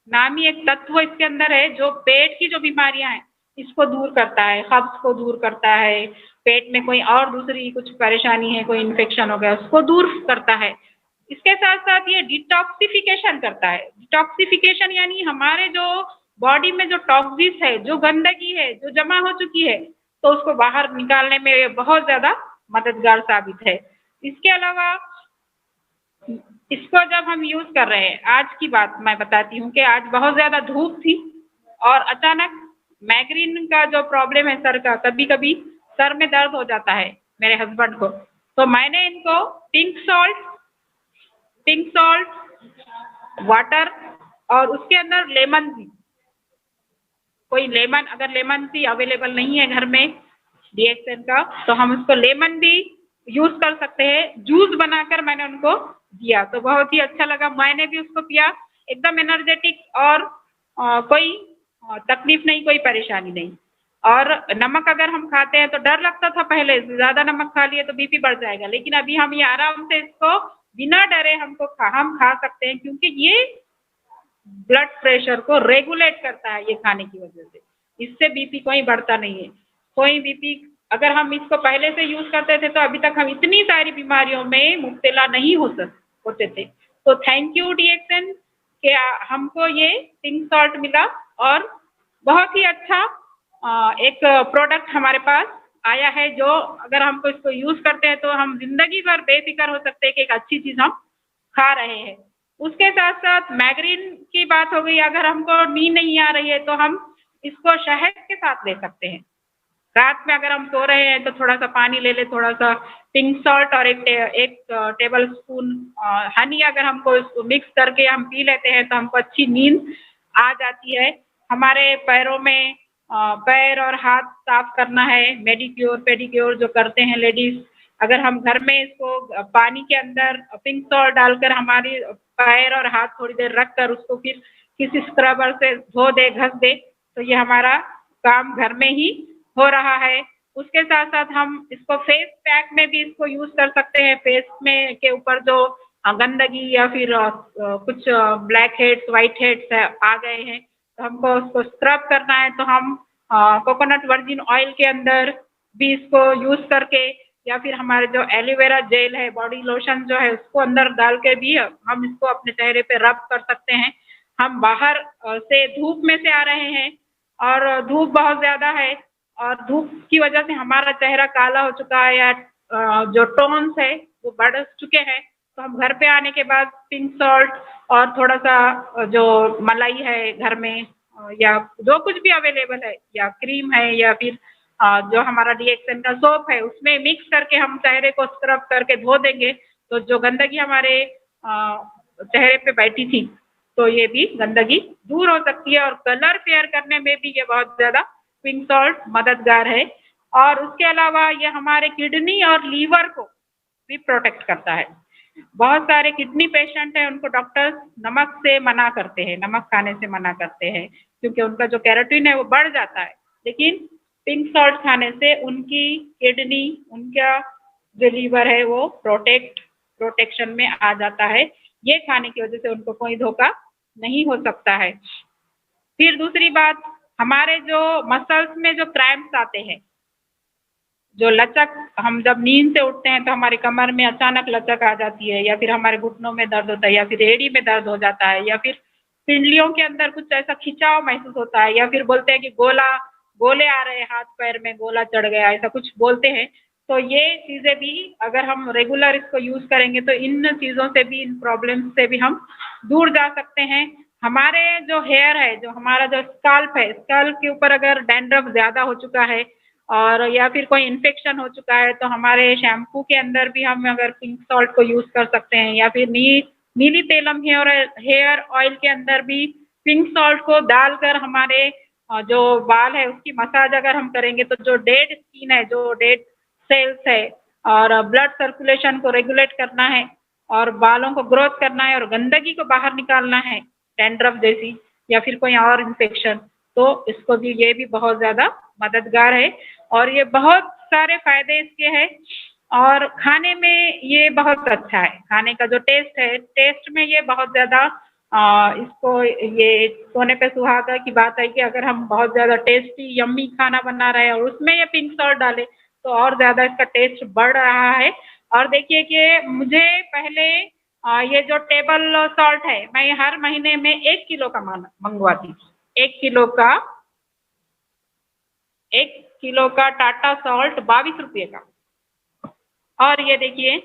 नामी एक तत्व इसके अंदर है जो पेट की जो बीमारियां हैं इसको दूर करता है, कब्ज को दूर करता है, पेट में कोई और दूसरी कुछ परेशानी है, कोई इन्फेक्शन हो गया उसको दूर करता है। इसके साथ साथ ये डिटॉक्सिफिकेशन करता है। डिटॉक्सिफिकेशन यानी हमारे जो बॉडी में जो टॉक्सिस है, जो गंदगी है, जो जमा हो चुकी है, तो उसको बाहर निकालने में बहुत ज़्यादा मददगार साबित है। इसके अलावा इसको जब हम यूज़ कर रहे हैं, आज की बात मैं बताती हूँ कि आज बहुत ज़्यादा धूप थी और अचानक माइग्रेन का जो प्रॉब्लम है सर का, कभी कभी सर में दर्द हो जाता है मेरे हस्बैंड को, तो मैंने इनको पिंक सॉल्ट वाटर और उसके अंदर लेमन टी, कोई लेमन, अगर लेमन टी अवेलेबल नहीं है घर में DXN का तो हम उसको लेमन टी यूज कर सकते हैं। जूस बनाकर मैंने उनको दिया तो बहुत ही अच्छा लगा, मैंने भी उसको पिया, एकदम एनर्जेटिक और कोई तकलीफ नहीं, कोई परेशानी नहीं। और नमक अगर हम खाते हैं तो डर लगता था पहले, ज़्यादा नमक खा लिए तो BP बढ़ जाएगा, लेकिन अभी हम ये आराम से इसको बिना डरे हम खा सकते हैं, क्योंकि ये ब्लड प्रेशर को रेगुलेट करता है ये खाने की वजह से। इससे BP कोई बढ़ता नहीं है, कोई BP अगर हम इसको पहले से यूज करते थे तो अभी तक हम इतनी सारी बीमारियों में मुब्तला नहीं होते थे। तो थैंक यू DXN कि हमको ये पिंक सॉल्ट मिला और बहुत ही अच्छा एक प्रोडक्ट हमारे पास आया है, जो अगर हमको इसको यूज करते हैं तो हम जिंदगी भर बेफिक्र हो सकते हैं कि एक अच्छी चीज हम खा रहे हैं। उसके साथ साथ माइग्रेन की बात हो गई, अगर हमको नींद नहीं आ रही है तो हम इसको शहद के साथ ले सकते हैं। रात में अगर हम सो रहे हैं तो थोड़ा सा पानी ले ले, थोड़ा सा पिंक सॉल्ट और एक टेबल स्पून हनी अगर हमको इसको मिक्स करके हम पी लेते हैं तो हमको अच्छी नींद आ जाती है। हमारे पैरों में पैर और हाथ साफ करना है, मेडिक्योर पेडिक्योर जो करते हैं लेडीज, अगर हम घर में इसको पानी के अंदर पिंक सॉल्ट डालकर हमारी पैर और हाथ थोड़ी देर रख कर उसको फिर किसी स्क्रबर से धो दे, घस दे, तो ये हमारा काम घर में ही हो रहा है। उसके साथ साथ हम इसको फेस पैक में भी इसको यूज कर सकते हैं। फेस में के ऊपर जो गंदगी या फिर कुछ ब्लैक हेड्स, व्हाइट हेड्स आ गए हैं तो हमको उसको स्क्रब करना है तो हम कोकोनट वर्जिन ऑयल के अंदर भी इसको यूज करके, या फिर हमारे जो एलोवेरा जेल है, बॉडी लोशन जो है, उसको अंदर डाल के भी हम इसको अपने चेहरे पे रब कर सकते हैं। हम बाहर से धूप में से आ रहे हैं और धूप बहुत ज़्यादा है और धूप की वजह से हमारा चेहरा काला हो चुका है या जो टोन्स है वो बढ़ चुके हैं, तो हम घर पे आने के बाद पिंक सॉल्ट और थोड़ा सा जो मलाई है घर में या जो कुछ भी अवेलेबल है या क्रीम है या फिर जो हमारा DXN का सोप है उसमें मिक्स करके हम चेहरे को स्क्रब करके धो देंगे तो जो गंदगी हमारे चेहरे पे बैठी थी तो ये भी गंदगी दूर हो सकती है। और कलर फेयर करने में भी ये बहुत ज़्यादा पिंक सॉल्ट मददगार है। और उसके अलावा ये हमारे किडनी और लीवर को भी प्रोटेक्ट करता है। बहुत सारे किडनी पेशेंट हैं, उनको डॉक्टर्स नमक से मना करते हैं, नमक खाने से मना करते हैं क्योंकि उनका जो कैरोटीन है वो बढ़ जाता है, लेकिन पिंक सॉल्ट खाने से उनकी किडनी, उनका जो लीवर है वो प्रोटेक्ट प्रोटेक्शन में आ जाता है। ये खाने की वजह से उनको कोई धोखा नहीं हो सकता है। फिर दूसरी बात, हमारे जो मसल्स में जो क्रैम्प्स आते हैं, जो लचक, हम जब नींद से उठते हैं तो हमारी कमर में अचानक लचक आ जाती है, या फिर हमारे घुटनों में दर्द होता है, या फिर एड़ी में दर्द हो जाता है, या फिर पिंडलियों के अंदर कुछ ऐसा खिंचाव महसूस होता है, या फिर बोलते हैं कि गोले आ रहे हैं, हाथ पैर में गोला चढ़ गया, ऐसा कुछ बोलते हैं। तो ये चीज़ें भी अगर हम रेगुलर इसको यूज़ करेंगे तो इन चीज़ों से भी, इन प्रॉब्लम्स से भी हम दूर जा सकते हैं। हमारे जो हेयर है, जो हमारा जो स्काल्प है, स्काल्प के ऊपर अगर डैंड्रफ ज़्यादा हो चुका है और या फिर कोई इन्फेक्शन हो चुका है, तो हमारे शैम्पू के अंदर भी हम अगर पिंक सॉल्ट को यूज़ कर सकते हैं, या फिर नीली तेलम हेयर ऑयल के अंदर भी पिंक सॉल्ट को डालकर हमारे जो बाल है उसकी मसाज अगर हम करेंगे तो जो डेड स्किन है, जो डेड सेल्स है, और ब्लड सर्कुलेशन को रेगुलेट करना है, और बालों को ग्रोथ करना है, और गंदगी को बाहर निकालना है, डैंड्रफ जैसी या फिर कोई और इन्फेक्शन, तो इसको भी, ये भी बहुत ज़्यादा मददगार है। और ये बहुत सारे फायदे इसके हैं। और खाने में ये बहुत अच्छा है, खाने का जो टेस्ट है, टेस्ट में ये बहुत ज़्यादा इसको, ये सोने पे सुहागा की बात है कि अगर हम बहुत ज़्यादा टेस्टी यम्मी खाना बना रहे हैं और उसमें ये पिंक सॉल्ट डालें तो और ज़्यादा इसका टेस्ट बढ़ रहा है। और देखिए कि मुझे पहले ये जो टेबल सॉल्ट है, मैं हर महीने में 1 किलो का मंगवाती थी। 1 किलो का टाटा सॉल्ट 22 रुपये का। और ये देखिए,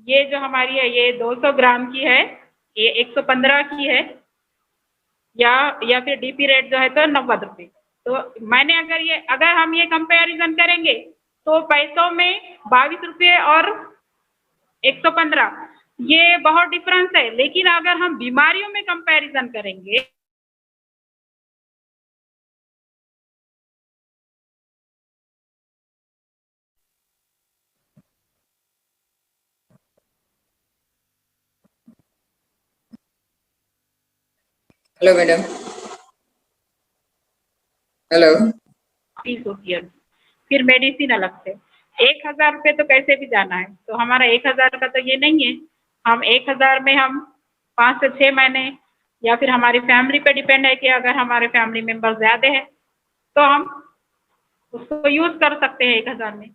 ये जो हमारी है ये 200 ग्राम की है, ये 115 की है, या फिर डीपी रेट जो है तो 90 रुपये। तो मैंने अगर हम ये कंपैरिजन करेंगे तो पैसों में 22 रुपये और 115, ये बहुत डिफरेंस है। लेकिन अगर हम बीमारियों में कंपैरिजन करेंगे, हेलो मैडम। हेलो। फीस होती है, फिर मेडिसिन अलग से 1,000 रुपये तो कैसे भी जाना है। तो हमारा 1,000 का तो ये नहीं है। हम 1,000 में हम 5 से 6 महीने, या फिर हमारी फैमिली पे डिपेंड है कि अगर हमारे फैमिली मेम्बर ज़्यादा है तो हम उसको यूज़ कर सकते हैं 1,000 में।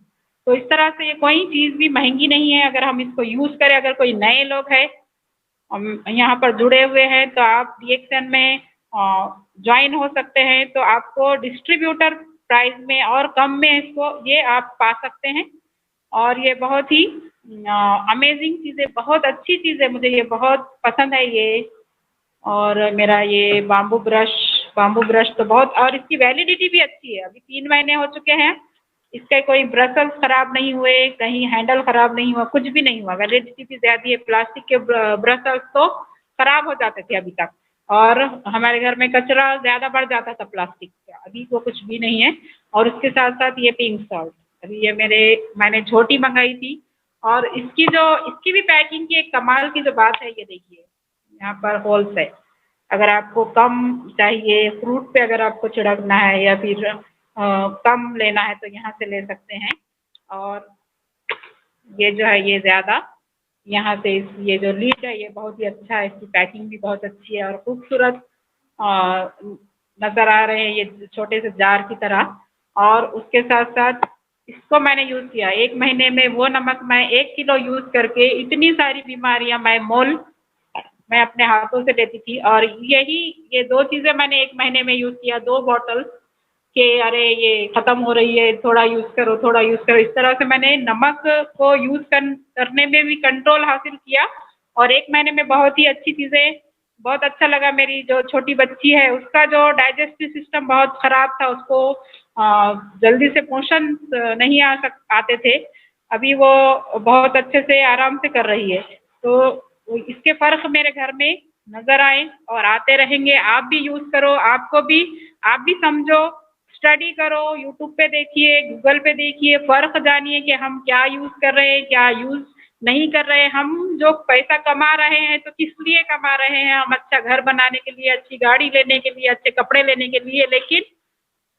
तो इस तरह से ये कोई चीज़ भी महंगी नहीं है अगर हम इसको यूज़ करें। अगर कोई नए लोग हैं यहाँ पर जुड़े हुए हैं तो आप DXN में ज्वाइन हो सकते हैं, तो आपको डिस्ट्रीब्यूटर प्राइस में और कम में इसको ये आप पा सकते हैं। और ये बहुत ही अमेजिंग चीज़ है, बहुत अच्छी चीज़ है, मुझे ये बहुत पसंद है ये। और मेरा ये बाम्बू ब्रश तो बहुत, और इसकी वैलिडिटी भी अच्छी है। अभी 3 महीने हो चुके हैं, इसके कोई ब्रसल्स खराब नहीं हुए, कहीं हैंडल खराब नहीं हुआ, कुछ भी नहीं हुआ। वैलिडिटी भी ज़्यादा है। प्लास्टिक के ब्रसल्स तो खराब हो जाते थे अभी तक, और हमारे घर में कचरा ज़्यादा बढ़ जाता था प्लास्टिक का। अभी वो कुछ भी नहीं है। और उसके साथ साथ ये पिंक सॉल्ट, अभी ये मैंने छोटी मंगाई थी, और इसकी भी पैकिंग की एक कमाल की जो बात है, ये देखिए यहाँ पर होल्स है। अगर आपको कम चाहिए, फ्रूट पे अगर आपको छिड़कना है या फिर कम लेना है तो यहाँ से ले सकते हैं। और ये जो है ये ज़्यादा यहाँ से ये जो लीड है ये बहुत ही अच्छा है, इसकी पैकिंग भी बहुत अच्छी है और खूबसूरत नज़र आ रहे हैं ये छोटे से जार की तरह। और उसके साथ साथ इसको मैंने यूज़ किया 1 महीने में। वो नमक मैं 1 किलो यूज़ करके इतनी सारी बीमारियाँ मैं अपने हाथों से लेती थी। और ये 2 चीज़ें मैंने 1 महीने में यूज़ किया, 2 बॉटल के, अरे ये ख़त्म हो रही है, थोड़ा यूज़ करो, थोड़ा यूज़ करो। इस तरह से मैंने नमक को यूज़ करने में भी कंट्रोल हासिल किया। और 1 महीने में बहुत ही अच्छी चीज़ें, बहुत अच्छा लगा। मेरी जो छोटी बच्ची है उसका जो डाइजेस्टिव सिस्टम बहुत ख़राब था, उसको जल्दी से पोषण नहीं आते थे, अभी वो बहुत अच्छे से आराम से कर रही है। तो इसके फ़र्क मेरे घर में नज़र आए और आते रहेंगे। आप भी यूज़ करो, आप भी समझो, स्टडी करो, यूट्यूब पे देखिए, गूगल पे देखिए, फ़र्क जानिए कि हम क्या यूज़ कर रहे हैं, क्या यूज़ नहीं कर रहे हैं। हम जो पैसा कमा रहे हैं तो किस लिए कमा रहे हैं? हम अच्छा घर बनाने के लिए, अच्छी गाड़ी लेने के लिए, अच्छे कपड़े लेने के लिए। लेकिन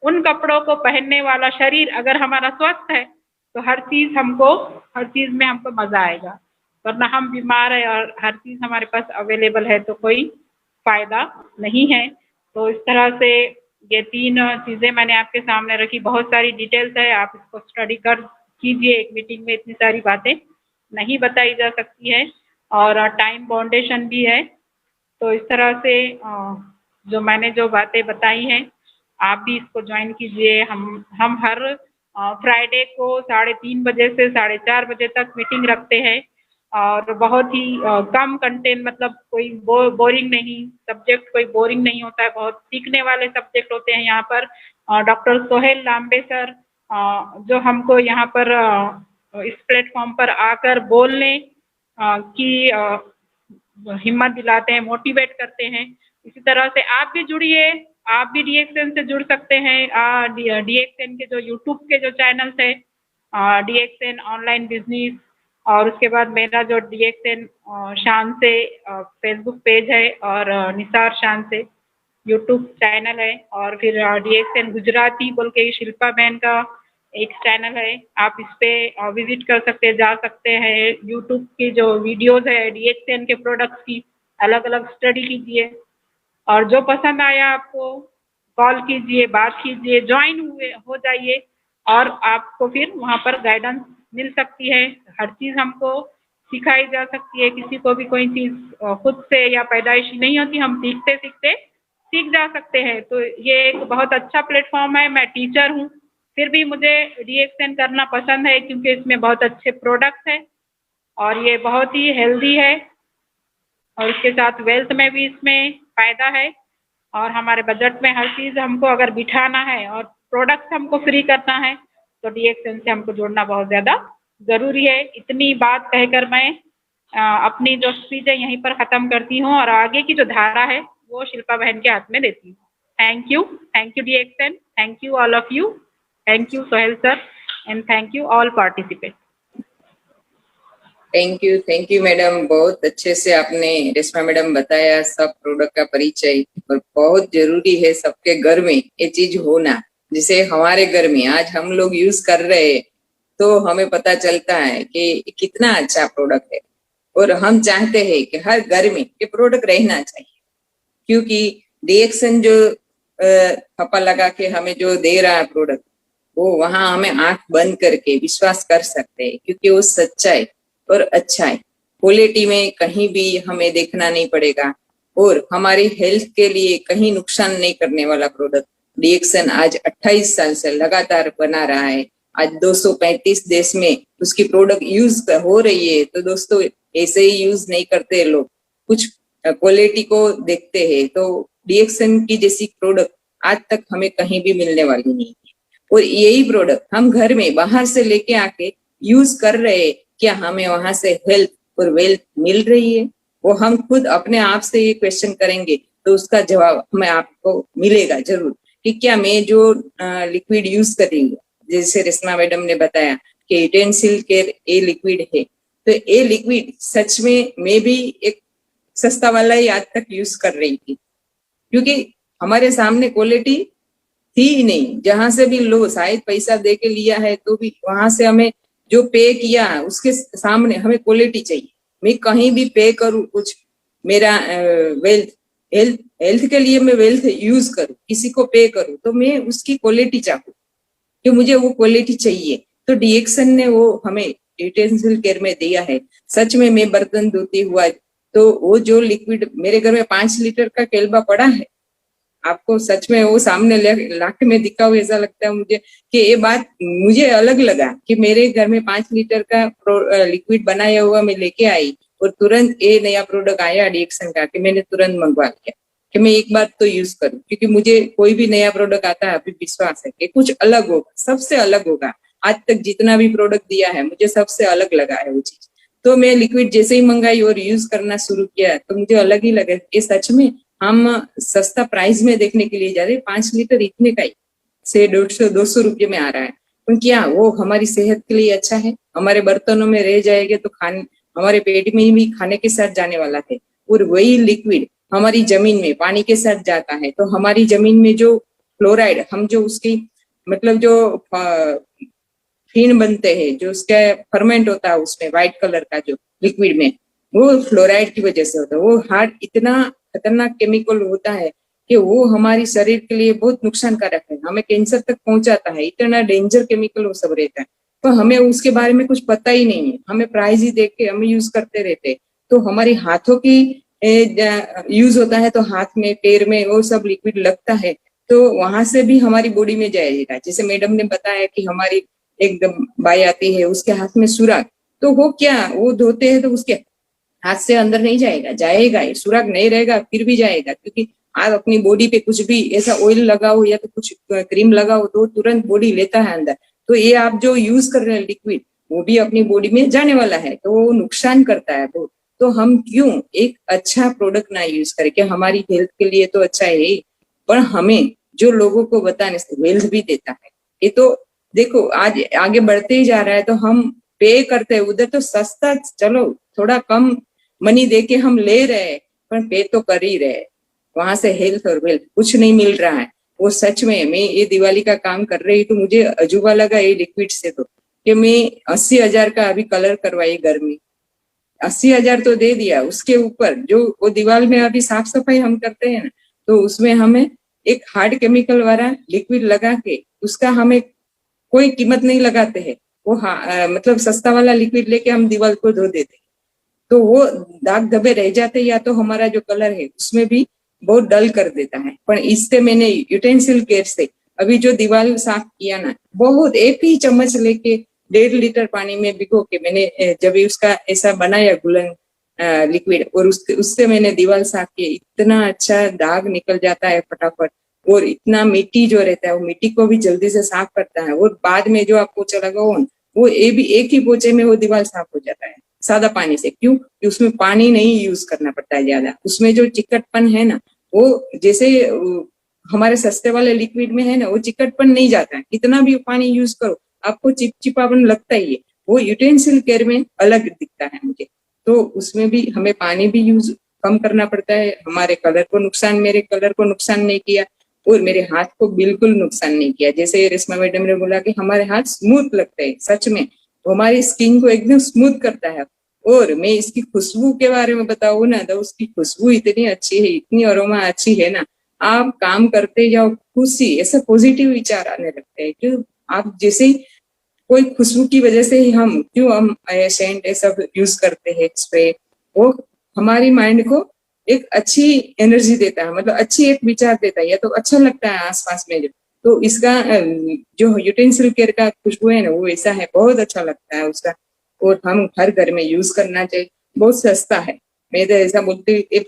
उन कपड़ों को पहनने वाला शरीर अगर हमारा स्वस्थ है तो हर चीज़ में हमको मज़ा आएगा। वरना हम बीमार है और हर चीज हमारे पास अवेलेबल है तो कोई फायदा नहीं है। तो इस तरह से ये 3 चीजें मैंने आपके सामने रखी। बहुत सारी डिटेल्स है, आप इसको स्टडी कर कीजिए। एक मीटिंग में इतनी सारी बातें नहीं बताई जा सकती है और टाइम बाउंडेशन भी है। तो इस तरह से जो मैंने जो बातें बताई हैं आप भी इसको ज्वाइन कीजिए। हम हर फ्राइडे को 3:30 बजे से 4:30 बजे तक मीटिंग रखते हैं और बहुत ही कम कंटेंट, मतलब कोई बोरिंग नहीं, सब्जेक्ट कोई बोरिंग नहीं होता है, बहुत सीखने वाले सब्जेक्ट होते हैं यहाँ पर। डॉक्टर सोहेल लांबे सर जो हमको यहाँ पर इस प्लेटफॉर्म पर आकर बोलने की हिम्मत दिलाते हैं, मोटिवेट करते हैं। इसी तरह से आप भी जुड़िए, आप भी डीएक्सएन से जुड़ सकते हैं। डीएक्सएन के जो यूट्यूब के जो चैनल्स है, डीएक्सएन ऑनलाइन बिजनेस, और उसके बाद मेरा जो डीएक्सएन शान से फेसबुक पेज है और निसार शान से यूट्यूब चैनल है, और फिर डीएक्सएन गुजराती बोल के शिल्पा बहन का एक चैनल है। आप इस पे विजिट कर सकते हैं, जा सकते हैं। यूट्यूब की जो वीडियोस है डीएक्सएन के प्रोडक्ट्स की अलग अलग स्टडी कीजिए और जो पसंद आया आपको कॉल कीजिए, बात कीजिए, ज्वाइन हो जाइए और आपको फिर वहाँ पर गाइडेंस मिल सकती है। हर चीज़ हमको सिखाई जा सकती है। किसी को भी कोई चीज़ खुद से या पैदाइशी नहीं होती, हम सीखते सीखते सीख जा सकते हैं। तो ये एक बहुत अच्छा प्लेटफॉर्म है। मैं टीचर हूँ, फिर भी मुझे डीएक्सएन करना पसंद है क्योंकि इसमें बहुत अच्छे प्रोडक्ट्स हैं और ये बहुत ही हेल्दी है और इसके साथ वेल्थ में भी इसमें फ़ायदा है। और हमारे बजट में हर चीज़ हमको अगर बिठाना है और प्रोडक्ट्स हमको फ्री करना है तो डीएक्सएन से हमको जोड़ना बहुत ज़्यादा ज़रूरी है। इतनी बात कहकर मैं अपनी जो स्पीच है यहीं पर ख़त्म करती हूँ और आगे की जो धारा है वो शिल्पा बहन के हाथ में देती हूँ। Thank you DXN, thank you all of you, thank you Sohail sir, and thank you all participant. Thank you madam, बहुत अच्छे से आपने रेशमा मैडम बताया सब प्रोडक्ट का परिचय। और बहुत जरूरी है सबके घर में ये चीज होना, जिसे हमारे घर में आज हम लोग यूज कर रहे हैं तो हमें पता चलता है कि कितना अच्छा प्रोडक्ट है। और हम चाहते हैं कि हर घर में ये प्रोडक्ट रहना चाहिए, क्योंकि डीएक्सएन जो थप्पा लगा के हमें जो दे रहा है प्रोडक्ट, वो वहां हमें आंख बंद करके विश्वास कर सकते हैं, क्योंकि वो सच्चा है और अच्छा है। क्वालिटी में कहीं भी हमें देखना नहीं पड़ेगा और हमारी हेल्थ के लिए कहीं नुकसान नहीं करने वाला प्रोडक्ट डीएक्सएन आज 28 साल से लगातार बना रहा है। आज 235 देश में उसकी प्रोडक्ट यूज हो रही है। तो दोस्तों ऐसे ही यूज नहीं करते लोग, कुछ क्वालिटी को देखते हैं। तो डीएक्सएन की जैसी प्रोडक्ट आज तक हमें कहीं भी मिलने वाली नहीं है। और यही प्रोडक्ट हम घर में बाहर से लेके आके यूज कर रहे हैं, क्या हमें वहां से हेल्थ और वेल्थ मिल रही है? वो हम खुद अपने आप से ये क्वेश्चन करेंगे तो उसका जवाब हमें आपको मिलेगा जरूर कि क्या मैं जो लिक्विड यूज कर रही हूँ, जैसे रेशमा मैडम ने बताया कि यूटेंसिल केयर ए लिक्विड है, तो ये लिक्विड सच में मैं भी एक सस्ता वाला ही आज तक यूज कर रही थी, क्योंकि हमारे सामने क्वालिटी थी ही नहीं। जहां से भी लो, शायद पैसा दे के लिया है तो भी वहां से हमें जो पे किया उसके सामने हमें क्वालिटी चाहिए। मैं कहीं भी पे करूँ कुछ, मेरा हेल्थ के लिए मैं वेल्थ यूज करूँ, किसी को पे करूँ, तो मैं उसकी क्वालिटी चाहूँ कि मुझे वो क्वालिटी चाहिए। तो डीएक्सएन ने वो हमें यूटेंसिल केयर में दिया है। सच में मैं बर्तन धोती हुआ तो वो जो लिक्विड मेरे घर में 5 लीटर का केल्बा पड़ा है, आपको सच में वो सामने लाके में दिखा हुआ ऐसा लगता है मुझे कि ये बात मुझे अलग लगा कि मेरे घर में 5 लीटर का लिक्विड बनाया हुआ मैं लेके आई और तुरंत ये नया प्रोडक्ट आया डीएक्सएन का कि मैंने तुरंत मंगवा लिया कि मैं एक बार तो यूज करूं, क्योंकि मुझे कोई भी नया प्रोडक्ट आता है अभी विश्वास है कि कुछ अलग होगा, सबसे अलग होगा। आज तक जितना भी प्रोडक्ट दिया है मुझे सबसे अलग लगा है वो चीज। तो मैं लिक्विड जैसे ही मंगाई और यूज करना शुरू किया तो मुझे अलग ही लगा कि सच में हम सस्ता प्राइस में देखने के लिए जा रहे, 5 लीटर इतने का ही से 150-200 रुपये में आ रहा है। तो क्या वो हमारी सेहत के लिए अच्छा है? हमारे बर्तनों में रह जाएंगे तो खाने, हमारे पेट में भी खाने के साथ जाने वाला है। और वही लिक्विड हमारी जमीन में पानी के साथ जाता है तो हमारी जमीन में जो फ्लोराइड, हम जो उसकी मतलब जो फिन बनते हैं, जो उसका फर्मेंट होता है उसमें व्हाइट कलर का जो लिक्विड में, वो फ्लोराइड की वजह से होता है। वो हार्ड इतना खतरनाक केमिकल होता है कि वो हमारी शरीर के लिए बहुत नुकसानकारक है, हमें कैंसर तक पहुंचाता है, इतना डेंजर केमिकल वो सब रहता है। तो हमें उसके बारे में कुछ पता ही नहीं है, हमें प्राइस ही देख के हम यूज करते रहते। तो हमारी हाथों की यूज होता है, तो हाथ में पैर में वो सब लिक्विड लगता है, तो वहां से भी हमारी बॉडी में जाएगा। जैसे मैडम ने बताया कि हमारी एकदम बाई आती है, उसके हाथ में सुराग, तो वो क्या, वो धोते हैं तो उसके हाथ से अंदर नहीं जाएगा, जाएगा, सुराग नहीं रहेगा फिर भी जाएगा, क्योंकि आप अपनी बॉडी पे कुछ भी ऐसा ऑयल लगाओ या तो कुछ क्रीम लगाओ तो तुरंत बॉडी लेता है अंदर। तो ये आप जो यूज कर रहे हैं लिक्विड, वो भी अपनी बॉडी में जाने वाला है, तो वो नुकसान करता है बहुत। तो हम क्यों एक अच्छा प्रोडक्ट ना यूज करें, कि हमारी हेल्थ के लिए तो अच्छा है, पर हमें जो लोगों को बताने से वेल्थ भी देता है। ये तो देखो आज आगे बढ़ते ही जा रहा है, तो हम पे करते हैं उधर तो सस्ता, चलो थोड़ा कम मनी दे के हम ले रहे हैं, पर पे तो कर ही रहे, वहां से हेल्थ और वेल्थ कुछ नहीं मिल रहा है। वो सच में, मैं ये दिवाली का काम कर रही तो मुझे अजूबा लगा ये लिक्विड से, तो कि मैं 80,000 का अभी कलर करवाई घर में, 80,000 तो दे दिया, उसके ऊपर जो वो दीवार में अभी साफ सफाई हम करते हैं ना, तो उसमें हमें एक हार्ड केमिकल वाला लिक्विड लगा के, उसका हमें कोई कीमत नहीं लगाते हैं, वो मतलब सस्ता वाला लिक्विड लेके हम दीवार को धो देते, तो वो दाग धब्बे रह जाते, या तो हमारा जो कलर है उसमें भी बहुत डल कर देता है। पर इससे मैंने यूटेंसिल केयर से अभी जो दीवार साफ किया ना, बहुत एक ही चम्मच लेके 1.5 लीटर पानी में भिगो के मैंने जब उसका ऐसा बनाया गुलन लिक्विड, और उससे मैंने दीवार साफ की, इतना अच्छा दाग निकल जाता है फटाफट, और इतना मिट्टी जो रहता है वो मिट्टी को भी जल्दी से साफ करता है, और बाद में जो आप पोछा लगाओ वो ये भी एक ही पोछे में वो दीवार साफ हो जाता है सादा पानी से। क्यों? उसमें पानी नहीं यूज करना पड़ता है ज्यादा, उसमें जो चिकटपन है ना, वो जैसे हमारे सस्ते वाले लिक्विड में है ना, वो चिकटपन नहीं जाता है, कितना भी पानी यूज करो आपको चिपचिपापन लगता ही है। वो यूटेंसिल केयर में अलग दिखता है मुझे, तो उसमें भी हमें पानी भी यूज कम करना पड़ता है। हमारे कलर को नुकसान, मेरे कलर को नुकसान नहीं किया, और मेरे हाथ को बिल्कुल नुकसान नहीं किया। जैसे रेशमा मैडम ने बोला कि हमारे हाथ स्मूथ लगते हैं, सच में तो हमारी स्किन को एकदम स्मूथ करता है। और मैं इसकी खुशबू के बारे में बताऊँ ना, तो उसकी खुशबू इतनी अच्छी है, इतनी अरोमा अच्छी है ना, आप काम करते जाओ, खुशी, ऐसा पॉजिटिव विचार आने लगते हैं। क्यों? आप जैसे कोई खुशबू की वजह से ही हम सेंट ये सब यूज करते हैं, स्प्रे, वो हमारी माइंड को एक अच्छी एनर्जी देता है, मतलब अच्छी एक विचार देता है, या तो अच्छा लगता है आसपास में जो। तो इसका जो यूटेंसिल केयर का खुशबू है ना, वो ऐसा है, बहुत अच्छा लगता है उसका, और हम हर घर में यूज करना चाहिए। बहुत सस्ता है, मैं तो ऐसा बोलती हूँ,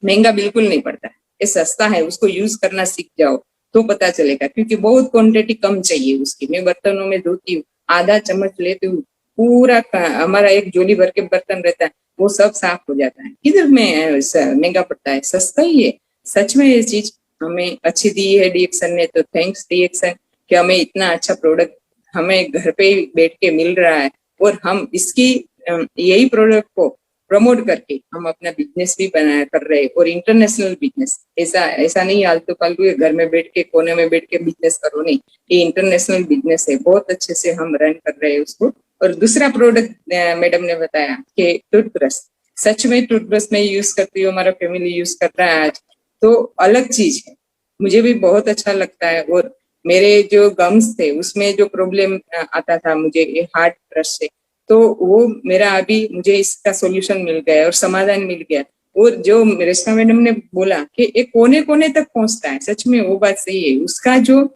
महंगा बिल्कुल नहीं पड़ता है, ये सस्ता है, उसको यूज करना सीख जाओ तो पता चलेगा, क्योंकि बहुत क्वांटिटी कम चाहिए उसकी। मैं बर्तनों में धोती हूँ, आधा चम्मच लेती हूँ, पूरा हमारा एक जोली भर के बर्तन रहता है, वो सब साफ हो जाता है। किधर में महंगा पड़ता है, सस्ता ही है। सच में ये चीज हमें अच्छी दी है डीएक्सन ने, तो थैंक्स डीएक्सन कि हमें इतना अच्छा प्रोडक्ट हमें घर पे बैठ के मिल रहा है, और हम इसकी यही प्रोडक्ट को प्रमोट करके हम अपना बिजनेस भी बना कर रहे हैं, और इंटरनेशनल बिजनेस। ऐसा ऐसा नहीं आलतू फालतू घर में बैठ के कोने में बैठ के बिजनेस करो, नहीं, ये इंटरनेशनल बिजनेस है, बहुत अच्छे से हम रन कर रहे हैं उसको। और दूसरा प्रोडक्ट मैडम ने बताया कि टूथब्रश, सच में टूथब्रश में यूज करती हूँ, हमारा फैमिली यूज कर रहा है आज, तो अलग चीज है, मुझे भी बहुत अच्छा लगता है। और मेरे जो गम्स थे उसमें जो प्रॉब्लम आता था मुझे हार्ड ब्रश से, तो वो मेरा अभी मुझे इसका सॉल्यूशन मिल गया और समाधान मिल गया। और जो रेशमा मैडम ने बोला कि एक कोने कोने तक पहुंचता है, सच में वो बात सही है। उसका जो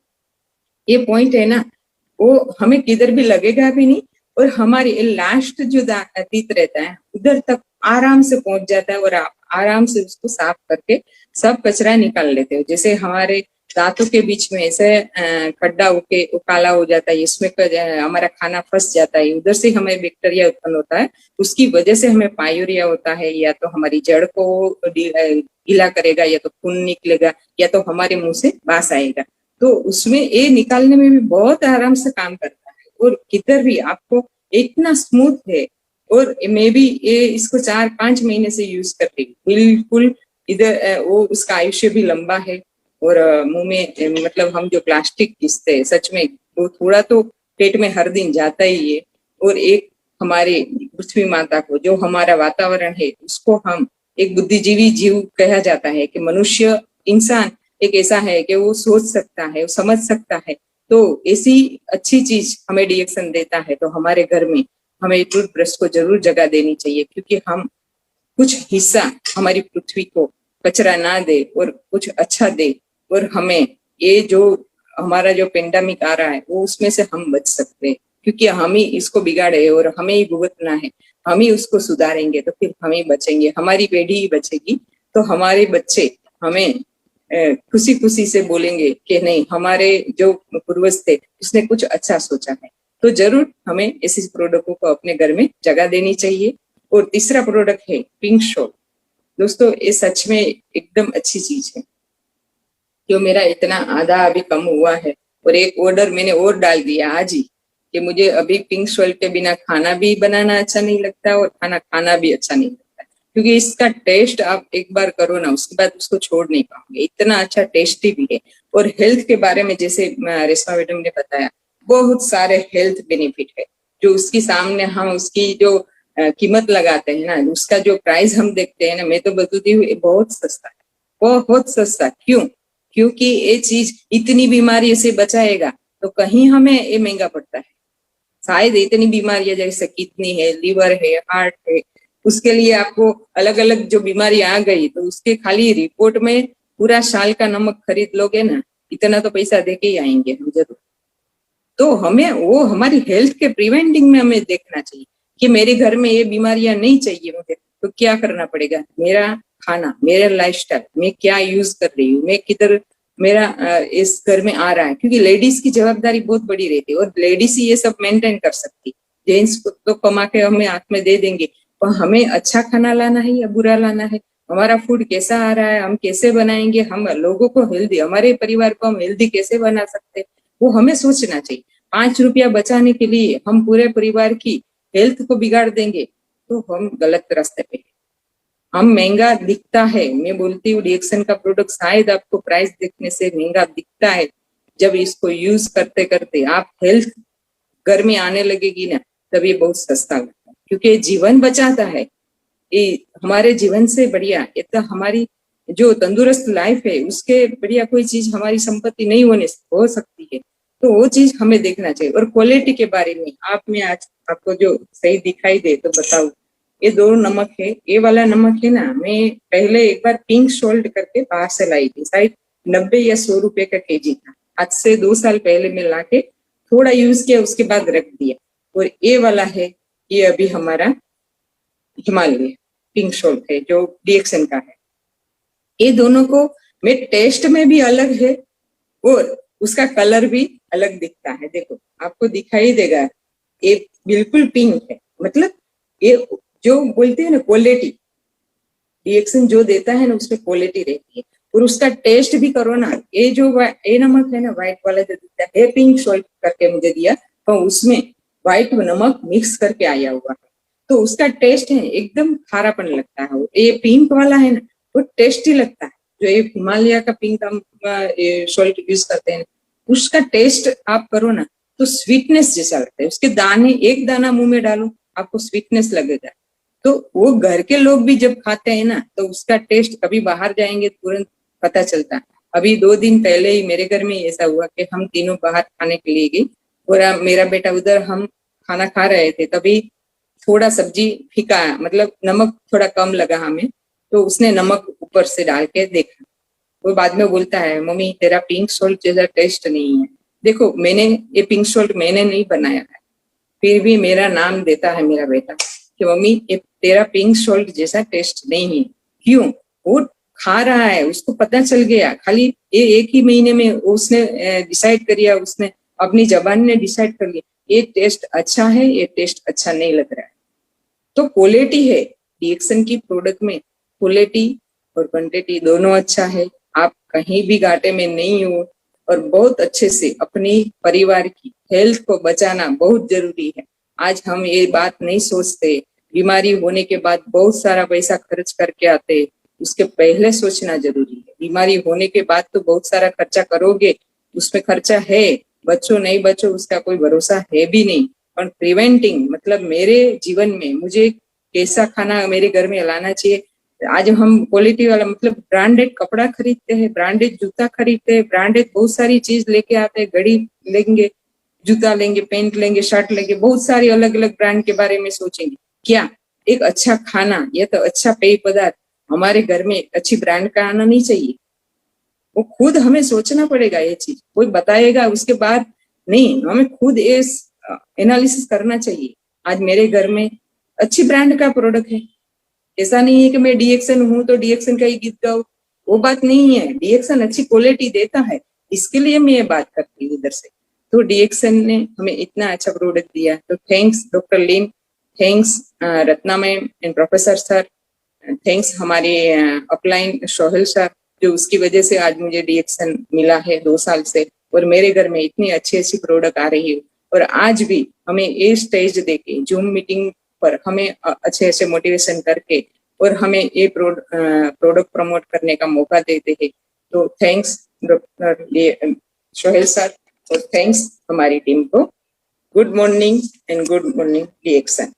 ये पॉइंट है ना, वो हमें किधर भी लगेगा भी नहीं, और हमारी लास्ट जो तीत रहता है उधर तक आराम से पहुंच जाता है, और आराम से उसको साफ करके सब कचरा निकाल लेते हो। जैसे हमारे दांतों के बीच में ऐसे खड्डा होके काला हो जाता है, इसमें हमारा खाना फंस जाता है, उधर से हमें बैक्टीरिया उत्पन्न होता है, उसकी वजह से हमें पायूरिया होता है, या तो हमारी जड़ को गीला करेगा, या तो खून निकलेगा, या तो हमारे मुंह से बास आएगा। तो उसमें ये निकालने में भी बहुत आराम से काम करता है, और किधर भी आपको इतना स्मूथ है। और मैं भी ये इसको 4-5 महीने से यूज कर रही हूँ, बिल्कुल इधर वो उसका आयुष्य भी लंबा है। और मुंह में मतलब हम जो प्लास्टिक घिसते हैं, सच में वो थोड़ा तो पेट में हर दिन जाता ही है। और एक हमारे पृथ्वी माता को, जो हमारा वातावरण है, उसको हम एक बुद्धिजीवी जीव कहा जाता है कि मनुष्य इंसान एक ऐसा है कि वो सोच सकता है, वो समझ सकता है। तो ऐसी अच्छी चीज हमें डिएक्शन देता है, तो हमारे घर में हमें टूथब्रश को जरूर जगह देनी चाहिए, क्योंकि हम कुछ हिस्सा हमारी पृथ्वी को कचरा ना दे और कुछ अच्छा दे, और हमें ये जो हमारा जो पेंडेमिक आ रहा है वो उसमें से हम बच सकते हैं, क्योंकि हम ही इसको बिगाड़े और हमें ही भुगतना है। हम ही उसको सुधारेंगे तो फिर हम ही बचेंगे, हमारी पीढ़ी ही बचेगी। तो हमारे बच्चे हमें खुशी खुशी से बोलेंगे कि नहीं, हमारे जो पूर्वज थे उसने कुछ अच्छा सोचा है। तो जरूर हमें ऐसे प्रोडक्टों को अपने घर में जगह देनी चाहिए। और तीसरा प्रोडक्ट है पिंक शॉल। दोस्तों ये सच में एकदम अच्छी चीज है, जो मेरा इतना आधा अभी कम हुआ है, और एक ऑर्डर मैंने और डाल दिया आज ही कि मुझे अभी पिंक शॉल के बिना खाना भी बनाना अच्छा नहीं लगता और खाना खाना भी अच्छा नहीं लगता, क्योंकि इसका टेस्ट आप एक बार करो ना, उसके बाद उसको छोड़ नहीं पाओगे, इतना अच्छा टेस्टी भी है। और हेल्थ के बारे में जैसे रेशमा मैडम ने बताया, बहुत सारे हेल्थ बेनिफिट है, जो उसके सामने हम उसकी जो कीमत लगाते हैं ना, उसका जो प्राइस हम देखते हैं ना, मैं तो बतूती हूँ बहुत सस्ता है, बहुत सस्ता। क्यों? क्योंकि ये चीज इतनी बीमारी से बचाएगा, तो कहीं हमें ये महंगा पड़ता है। शायद इतनी बीमारियां जैसे किडनी है, लीवर है, हार्ट है, उसके लिए आपको अलग अलग जो बीमारी आ गई, तो उसके खाली रिपोर्ट में पूरा साल का नमक खरीद लोगे ना, इतना तो पैसा दे के ही आएंगे हम जरूर। तो हमें वो हमारी हेल्थ के प्रिवेंटिंग में हमें देखना चाहिए कि मेरे घर में ये बीमारियां नहीं चाहिए मुझे, तो क्या करना पड़ेगा? मेरा खाना, मेरा लाइफस्टाइल, मैं क्या यूज कर रही हूँ, मैं किधर मेरा इस घर में आ रहा है, क्योंकि लेडीज की जवाबदारी बहुत बड़ी रहती है और लेडीज ही ये सब मेंटेन कर सकती। जेंट्स को तो कमा के हमें हाथ में दे देंगे, पर हमें अच्छा खाना लाना है या बुरा लाना है, हमारा फूड कैसा आ रहा है, हम कैसे बनाएंगे, हम लोगों को हेल्दी, हमारे परिवार को हम हेल्दी कैसे बना सकते हैं, वो हमें सोचना चाहिए। 5 रुपया बचाने के लिए हम पूरे परिवार की हेल्थ को बिगाड़ देंगे तो हम गलत रास्ते पे हैं। हम महंगा दिखता है, मैं बोलती हूँ डिएक्शन का प्रोडक्ट शायद आपको प्राइस देखने से महंगा दिखता है, जब इसको यूज करते करते आप हेल्थ घर में आने लगेगी ना, तब ये बहुत सस्ता लगता है, क्योंकि ये जीवन बचाता है। ये हमारे जीवन से बढ़िया, ये तो हमारी जो तंदुरुस्त लाइफ है उसके बढ़िया कोई चीज हमारी संपत्ति नहीं हो सकती है। तो वो चीज हमें देखना चाहिए। और क्वालिटी के बारे में आप, मैं आज आपको जो सही दिखाई दे तो बताऊं, ये 2 नमक है, ये वाला नमक है ना, मैं पहले एक बार पिंक सॉल्ट करके बाहर से लाई थी, शायद 90 या 100 रुपए का केजी था। आज से 2 साल पहले मैं लाके थोड़ा यूज किया, उसके बाद रख दिया। और ये वाला है, ये अभी हमारा हिमालय पिंक सॉल्ट है जो डिएक्शन का है। ये दोनों को मैं टेस्ट में भी अलग है और उसका कलर भी अलग दिखता है। देखो आपको दिखाई देगा, ये बिल्कुल पिंक है, मतलब ये जो बोलते हैं ना क्वालिटी, रिएक्शन जो देता है ना उसमें क्वालिटी रहती है। और उसका टेस्ट भी करो ना, ये जो ये नमक है ना व्हाइट वाला जो दिखता है, पिंक सॉल्ट करके मुझे दिया, तो उसमें व्हाइट नमक मिक्स करके आया हुआ है, तो उसका टेस्ट है एकदम खारापन लगता है। ये पिंक वाला है ना, वो टेस्टी लगता है। जो ये हिमालय का पिंक हम सॉल्ट यूज करते हैं, उसका टेस्ट आप करो ना तो स्वीटनेस जैसा लगता है। उसके दाने, एक दाना मुंह में डालो आपको स्वीटनेस लगेगा। तो वो घर के लोग भी जब खाते हैं ना, तो उसका टेस्ट, कभी बाहर जाएंगे तुरंत पता चलता है। अभी 2 दिन पहले ही मेरे घर में ऐसा हुआ कि हम तीनों बाहर खाने के लिए गए, और मेरा बेटा उधर, हम खाना खा रहे थे, तभी थोड़ा सब्जी फीका, मतलब नमक थोड़ा कम लगा हमें, तो उसने नमक ऊपर से डाल के देखा। वो बाद में बोलता है, मम्मी तेरा पिंक सॉल्ट जैसा टेस्ट नहीं है। देखो मैंने ये पिंक सॉल्ट मैंने नहीं बनाया है, फिर भी मेरा नाम देता है मेरा बेटा कि मम्मी ये तेरा पिंक सॉल्ट जैसा टेस्ट नहीं है। क्यों? वो खा रहा है, उसको पता चल गया, खाली ये 1 ही महीने में उसने डिसाइड कर लिया, उसने अपनी जबान ने डिसाइड कर लिया ये टेस्ट अच्छा है, ये टेस्ट अच्छा नहीं लग रहा है। तो क्वालिटी है रिएक्शन की प्रोडक्ट में, क्वालिटी और क्वांटिटी दोनों अच्छा है। आप कहीं भी घाटे में नहीं हो, और बहुत अच्छे से अपनी परिवार की हेल्थ को बचाना बहुत जरूरी है। आज हम ये बात नहीं सोचते, बीमारी होने के बाद बहुत सारा पैसा खर्च करके आते, उसके पहले सोचना जरूरी है। बीमारी होने के बाद तो बहुत सारा खर्चा करोगे, उसमें खर्चा है, बच्चों नहीं बच्चों उसका कोई भरोसा है भी नहीं, पर प्रिवेंटिंग मतलब मेरे जीवन में मुझे कैसा खाना मेरे घर में लाना चाहिए। आज हम क्वालिटी वाला मतलब ब्रांडेड कपड़ा खरीदते हैं, ब्रांडेड जूता खरीदते हैं, ब्रांडेड बहुत सारी चीज लेके आते हैं, घड़ी लेंगे, जूता लेंगे, पैंट लेंगे, शर्ट लेंगे, बहुत सारी अलग अलग ब्रांड के बारे में सोचेंगे। क्या एक अच्छा खाना या तो अच्छा पेय पदार्थ हमारे घर में अच्छी ब्रांड का आना नहीं चाहिए? वो खुद हमें सोचना पड़ेगा, ये चीज कोई बताएगा उसके बाद नहीं, हमें खुद ये एनालिसिस करना चाहिए। आज मेरे घर में अच्छी ब्रांड का प्रोडक्ट है, ऐसा नहीं है कि मैं डीएक्सन हूँ तो डीएक्सन का ही गीत गाऊं, वो बात नहीं है। डीएक्सन अच्छी क्वालिटी देता है, इसके लिए मैं ये बात करती हूँ इधर से। तो डीएक्सन ने हमें इतना अच्छा प्रोडक्ट दिया, तो thanks doctor Lin, thanks Ratna ma'am and professor sir, thanks हमारे अपलाइन सोहेल सर, जो उसकी वजह से आज मुझे डीएक्सन मिला है 2 साल से, और मेरे घर में इतनी अच्छी अच्छी प्रोडक्ट आ रही है। और आज भी हमें ये स्टेज देके जूम मीटिंग पर हमें अच्छे अच्छे मोटिवेशन करके और हमें ये प्रोडक्ट प्रमोट करने का मौका देते हैं। तो थैंक्स डॉक्टर सोहेल सर और थैंक्स हमारी टीम को। Good morning and good morning डीएक्सन।